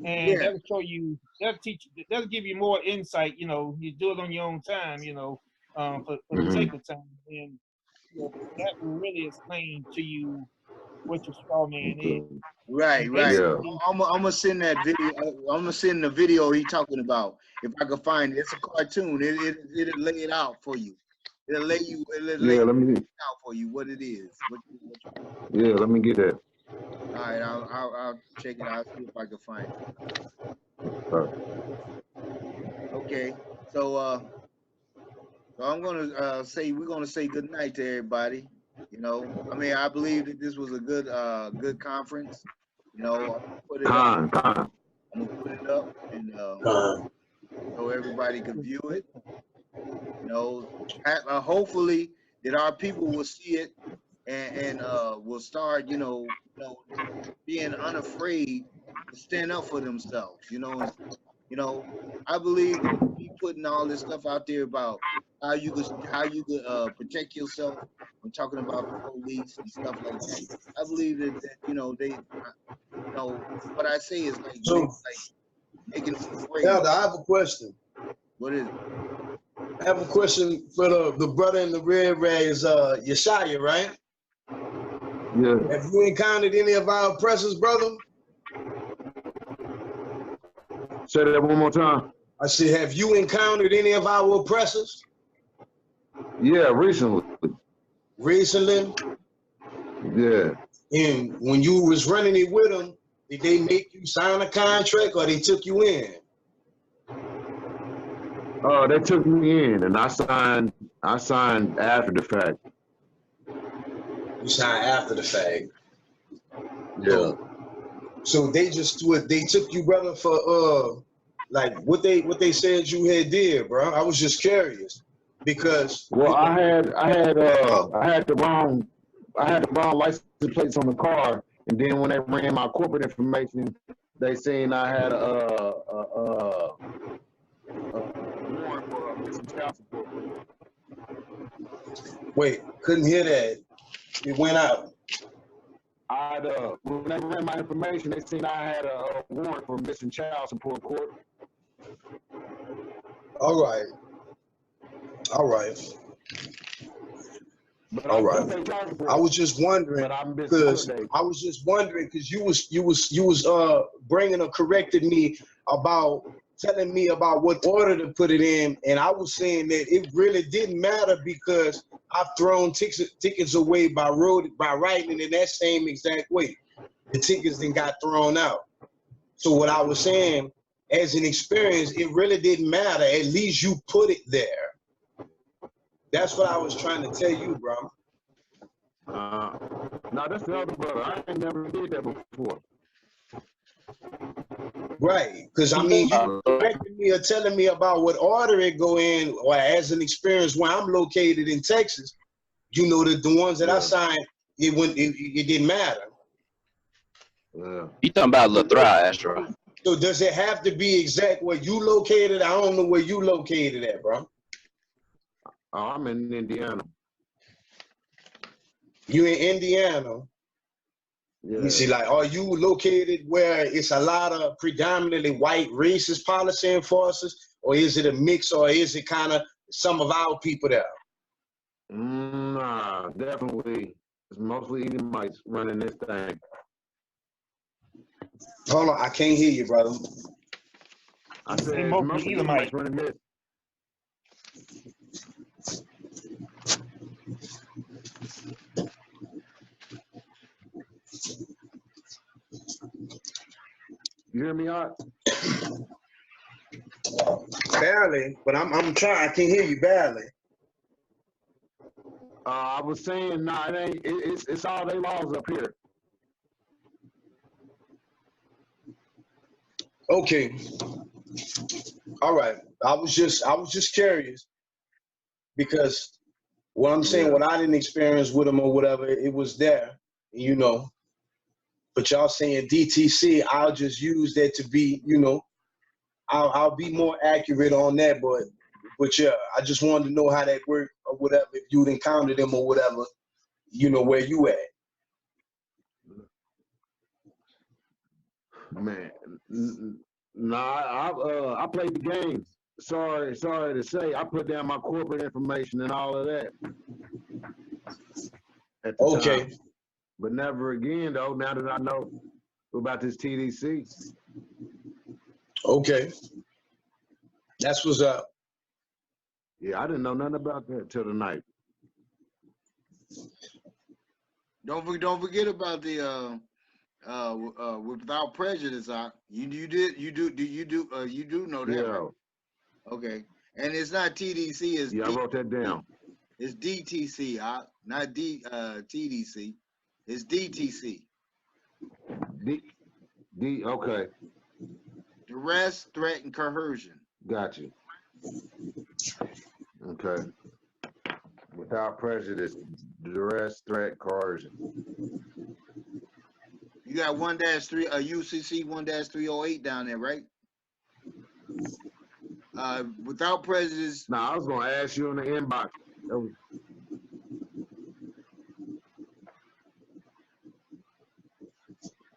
And Yeah. that'll show you, that'll give you more insight. You know, you do it on your own time. You know, for the sake of time, and you know, that will really explain to you what your straw man is. Right, And right. Yeah. I'm gonna send that video. I'm gonna send the video he talking about. If I can find it, it's a cartoon. It'll lay it out for you. It'll lay Yeah, let me. it out for you what it is. Yeah, let me get that. All right, I'll check it out. See if I can find it. Okay, so I'm gonna we're gonna say good night to everybody. You know, I mean, I believe that this was a good conference. You know, I'm gonna put it up. I'm gonna put it up and so everybody can view it. You know, hopefully that our people will see it and will start, you know, being unafraid to stand up for themselves. You know, I believe that we putting all this stuff out there about how you could protect yourself when talking about the police and stuff like that. I believe that you know you know, what I say is like making them afraid. Elder, I have a question. What is it? I have a question for the brother in the red rag is Yashar'al, right? Yeah. Have you encountered any of our oppressors, brother? Say that one more time. I said, have you encountered any of our oppressors? Yeah, recently. Recently? Yeah. And when you was running it with them, did they make you sign a contract or they took you in? They took me in, and I signed after the fact. You signed after the fact. Yeah. So they just they took you, brother, for like what they said you had did, bro. I was just curious because Well, I had the wrong license plates on the car, and then when they ran my corporate information, they seen I had a warrant for missing child support. Wait, couldn't hear that. It went out. When they ran my information, they seen I had a warrant for missing child support court. All right. All right. All right. I was just wondering because you was bringing or corrected me about telling me about what order to put it in, and I was saying that it really didn't matter because I've thrown tickets away by writing in that same exact way. The tickets then got thrown out. So what I was saying, as an experience, it really didn't matter. At least you put it there. That's what I was trying to tell you, bro. No, that's the other brother. I ain't never did that before. Right, because I mean, you correcting me or telling me about what order it go in, or as an experience where I'm located in Texas, you know that the ones that I signed, it didn't matter. Yeah. You talking about Lathra, Yashar'al? So does it have to be exact where you located? I don't know where you located at, bro. I'm in Indiana. You in Indiana? Yeah. Let me see, like, are you located where it's a lot of predominantly white racist policy enforcers, or is it a mix, or is it kind of some of our people there? Nah, definitely. It's mostly Edomites running this thing. Hold on, I can't hear you, brother. I said it's mostly Edomites running this. You hear me, Art? Barely, but I'm trying. I can't hear you barely. I was saying, nah, it ain't. It's all they laws up here. Okay. All right. I was just curious because what I'm saying, what I didn't experience with them or whatever, it was there, you know. but y'all saying DTC, I'll just use that to be, you know, I'll be more accurate on that, but yeah, I just wanted to know how that worked or whatever, if you'd encountered them or whatever, you know, where you at. Man, nah, I played the games. Sorry to say, I put down my corporate information and all of that at the time. But never again, though, now that I know about this TDC. Okay. That's what's up. Yeah, I didn't know nothing about that till tonight. Don't forget about the without prejudice. You do know that, Yeah. right? Okay. And it's not TDC, it's Yeah, I wrote that down. It's DTC, not TDC. It's DTC. Okay. Duress, threat, and coercion. Got you. Okay. Without prejudice, duress, threat, coercion. You got 1-3, UCC 1-308 down there, right? Without prejudice. Nah, I was gonna ask you in the inbox.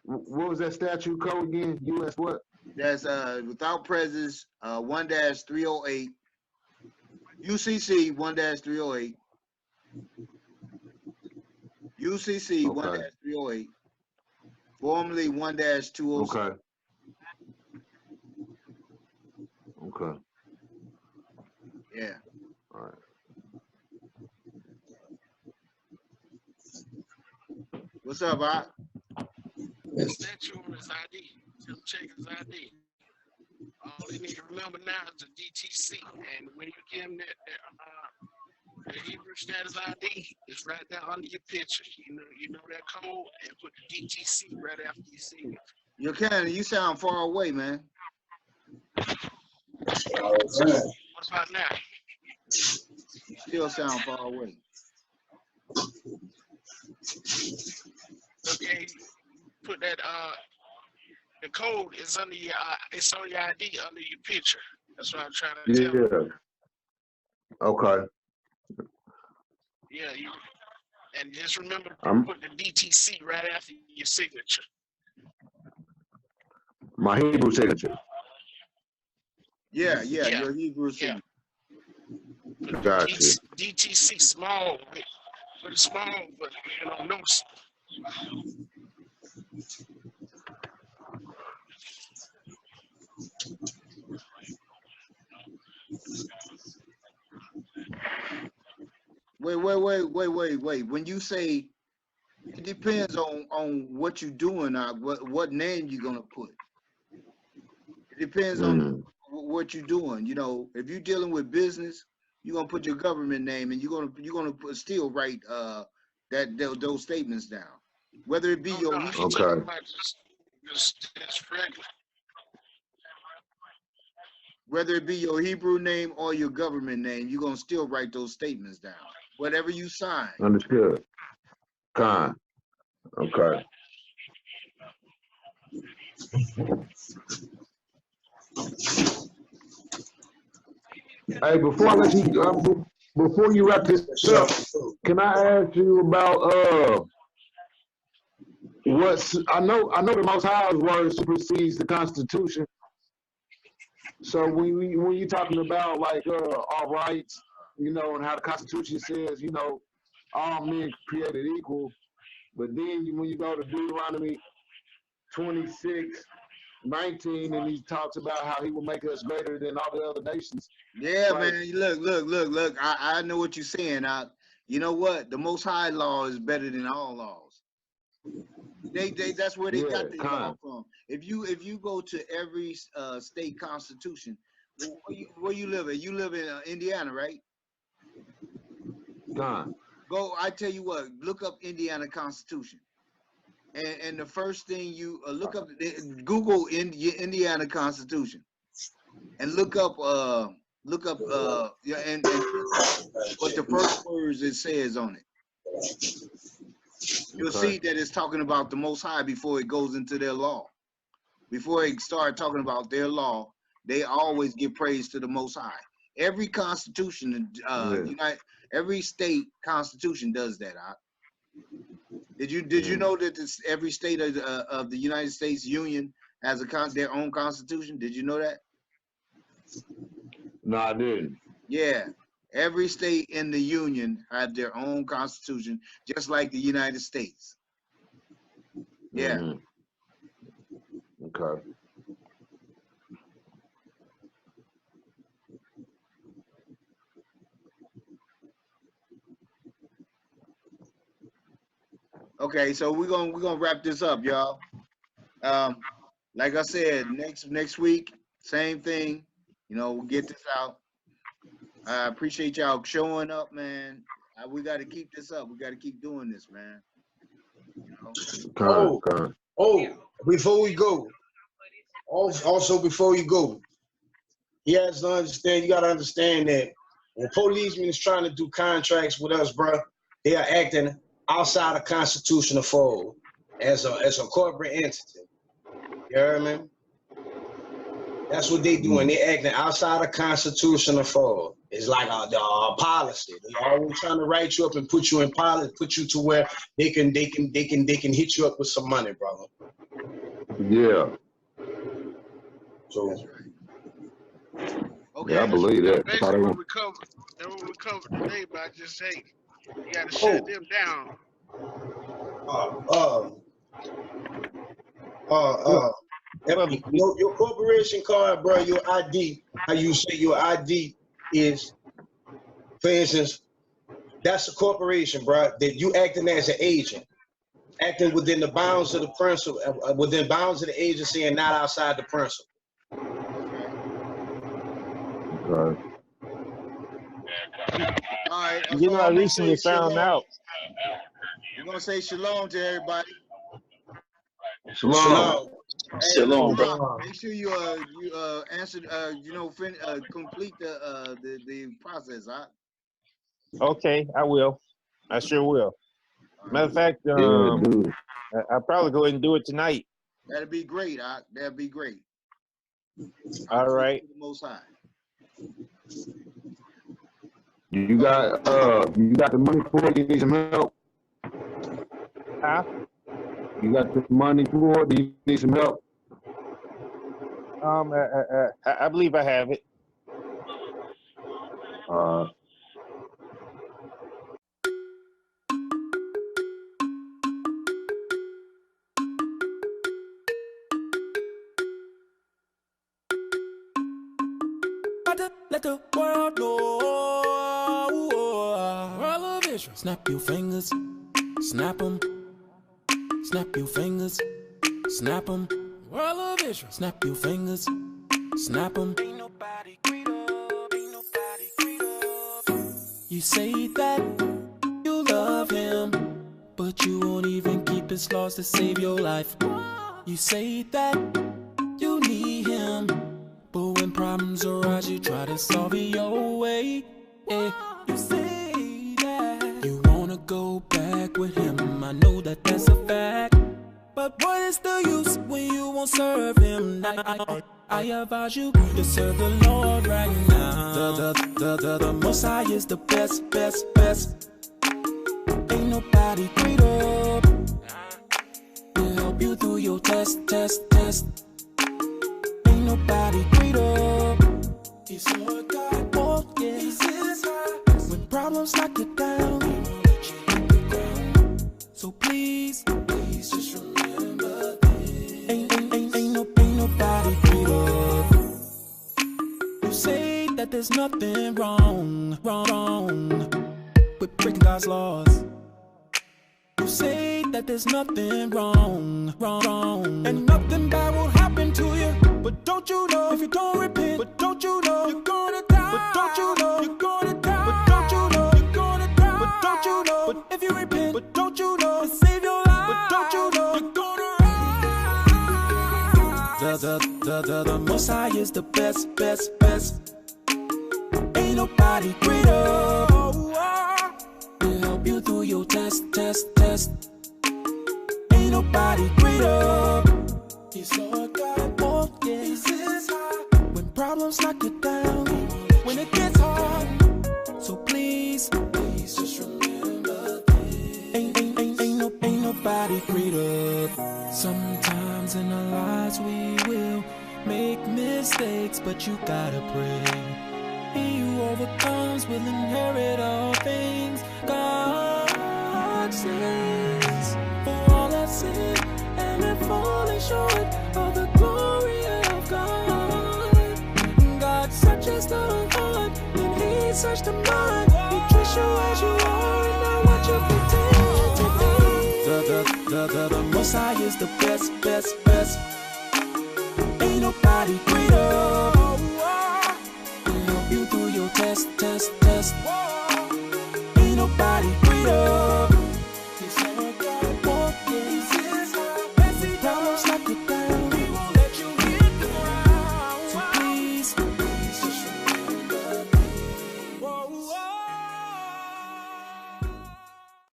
What was that statute code again? US what? That's without prejudice 1-308. UCC 1-308. UCC 1-308. Formerly 1-206. Okay. Okay. Yeah. All right. What's up, Bob? Statue on his ID. Just check his ID. All they need to remember now is the DTC, and when you give them that Hebrew status ID, it's right there under your picture. You know that code, and put the DTC right after you see it. You sound far away, man. What about now? You still sound far away. Okay, put that the code is under your it's on your ID under your picture. That's what I'm trying to tell you. Okay. Yeah, and just remember to put the DTC right after your signature. My Hebrew signature. Yeah, your Hebrew signature. Got you. DTC small, but small, but no. Wait. When you say it depends on what you're doing, what name you're gonna put. It depends on what you're doing. You know, if you're dealing with business, you're gonna put your government name, and you're gonna still write those statements down, whether it be your just regular. Whether it be your Hebrew name or your government name, you're gonna still write those statements down, whatever you sign. Understood. Con. Okay. Hey, before I let you before you wrap this up, can I ask you about what's I know the Most High's word supersedes the Constitution. So when you're talking about like our rights, and how the Constitution says, all men created equal, but then when you go to Deuteronomy 26:19, and he talks about how he will make us greater than all the other nations. Yeah, like, man. Look. I know what you're saying. You know what? The Most High law is better than all laws. That's where they got the law from. If you go to every state constitution, where you live at? You live in Indiana, right? Go. I tell you what. Look up Indiana Constitution, and the first thing you look up, Google Indiana Constitution, and look up and what the first words it says on it. you'll see that it's talking about the Most High before it goes into their law. Before they start talking about their law, they always give praise to the Most High. Every constitution, every state constitution does that. Did you know that every state of the United States Union has their own constitution? Did you know that? No, I didn't. Yeah, every state in the Union have their own constitution, just like the United States. Yeah. Mm-hmm. Okay. Okay, so we're gonna wrap this up, y'all. Like I said, next week, same thing. You know, we'll get this out. I appreciate y'all showing up, man. We got to keep this up. We got to keep doing this, man. You know? Before we go, also before you go, he has to understand. You got to understand that when policemen is trying to do contracts with us, bro, they are acting outside of constitutional fold as a corporate entity. You hear me? That's what they doing. They acting outside of constitutional fold. It's like a policy. They always trying to write you up and put you in policy, put you to where they can hit you up with some money, brother. Yeah. So. Okay. Yeah, I believe that. Basically, what we covered today, but I just say you got to shut them down. Your corporation card, bro, your ID, how you say your ID is, for instance, that's a corporation, bro, that you acting as an agent, acting within the bounds of the principle, within bounds of the agency and not outside the principle. Right. All right. You know, I recently found out. We're gonna say shalom to everybody. Shalom. Shalom, bro. Make sure you answer complete the process, huh? Okay, I will. I sure will. Matter of fact, Yeah, I'll probably go ahead and do it tonight. That'd be great, that'd be great. All right. The Most High. You got the money for it? You need some help? Huh? You got the money for it? Do you need some help? I believe I have it. Let the world know. World of Israel. Snap your fingers, snap them. Snap your fingers, snap them. World of Israel. Snap your fingers, snap them. Ain't nobody greater, ain't nobody greater. You say that you love him, but you won't even keep his laws to save your life. You say that you need him, but when problems arise, you try to solve it your way. You say that you wanna go back with him. I know that that's a fact, but what is the use when you won't serve him now? I advise you to serve the Lord right now. The Most High is the best, best, best. Ain't nobody greater. He'll help you through your test, test, test. Ain't nobody greater. He's Lord God, oh yeah. He's his high. When problems knock you down, he won't let you hit the ground. So please, please just remember this. Ain't nobody greater. You say that there's nothing wrong with breaking God's laws. You say that there's nothing wrong, and nothing bad will happen to you. But don't you know if you don't repent? But don't you know you're gonna die? But don't you know you're gonna die? But don't you know you're gonna die? But don't you know? But if you repent, but don't you know to save your life? But don't you know you're gonna rise? The Most High is the best, best, best. Ain't nobody greater. He'll help you through your test, test, test. nobody greater. He's Lord God, oh yeah. He sits high when problems knock you down, when it gets hard. So please, please just remember this. Ain't nobody greater. Sometimes in our lives we will make mistakes, but you gotta pray. He who overcomes will inherit all things. God says, for all have sinned and have fallen short of the glory of God. God searches the heart and He searched the mind. He treats you as you are and not what you pretend to be. The Most High is the best, best, best. Ain't nobody greater. He'll help you through your test.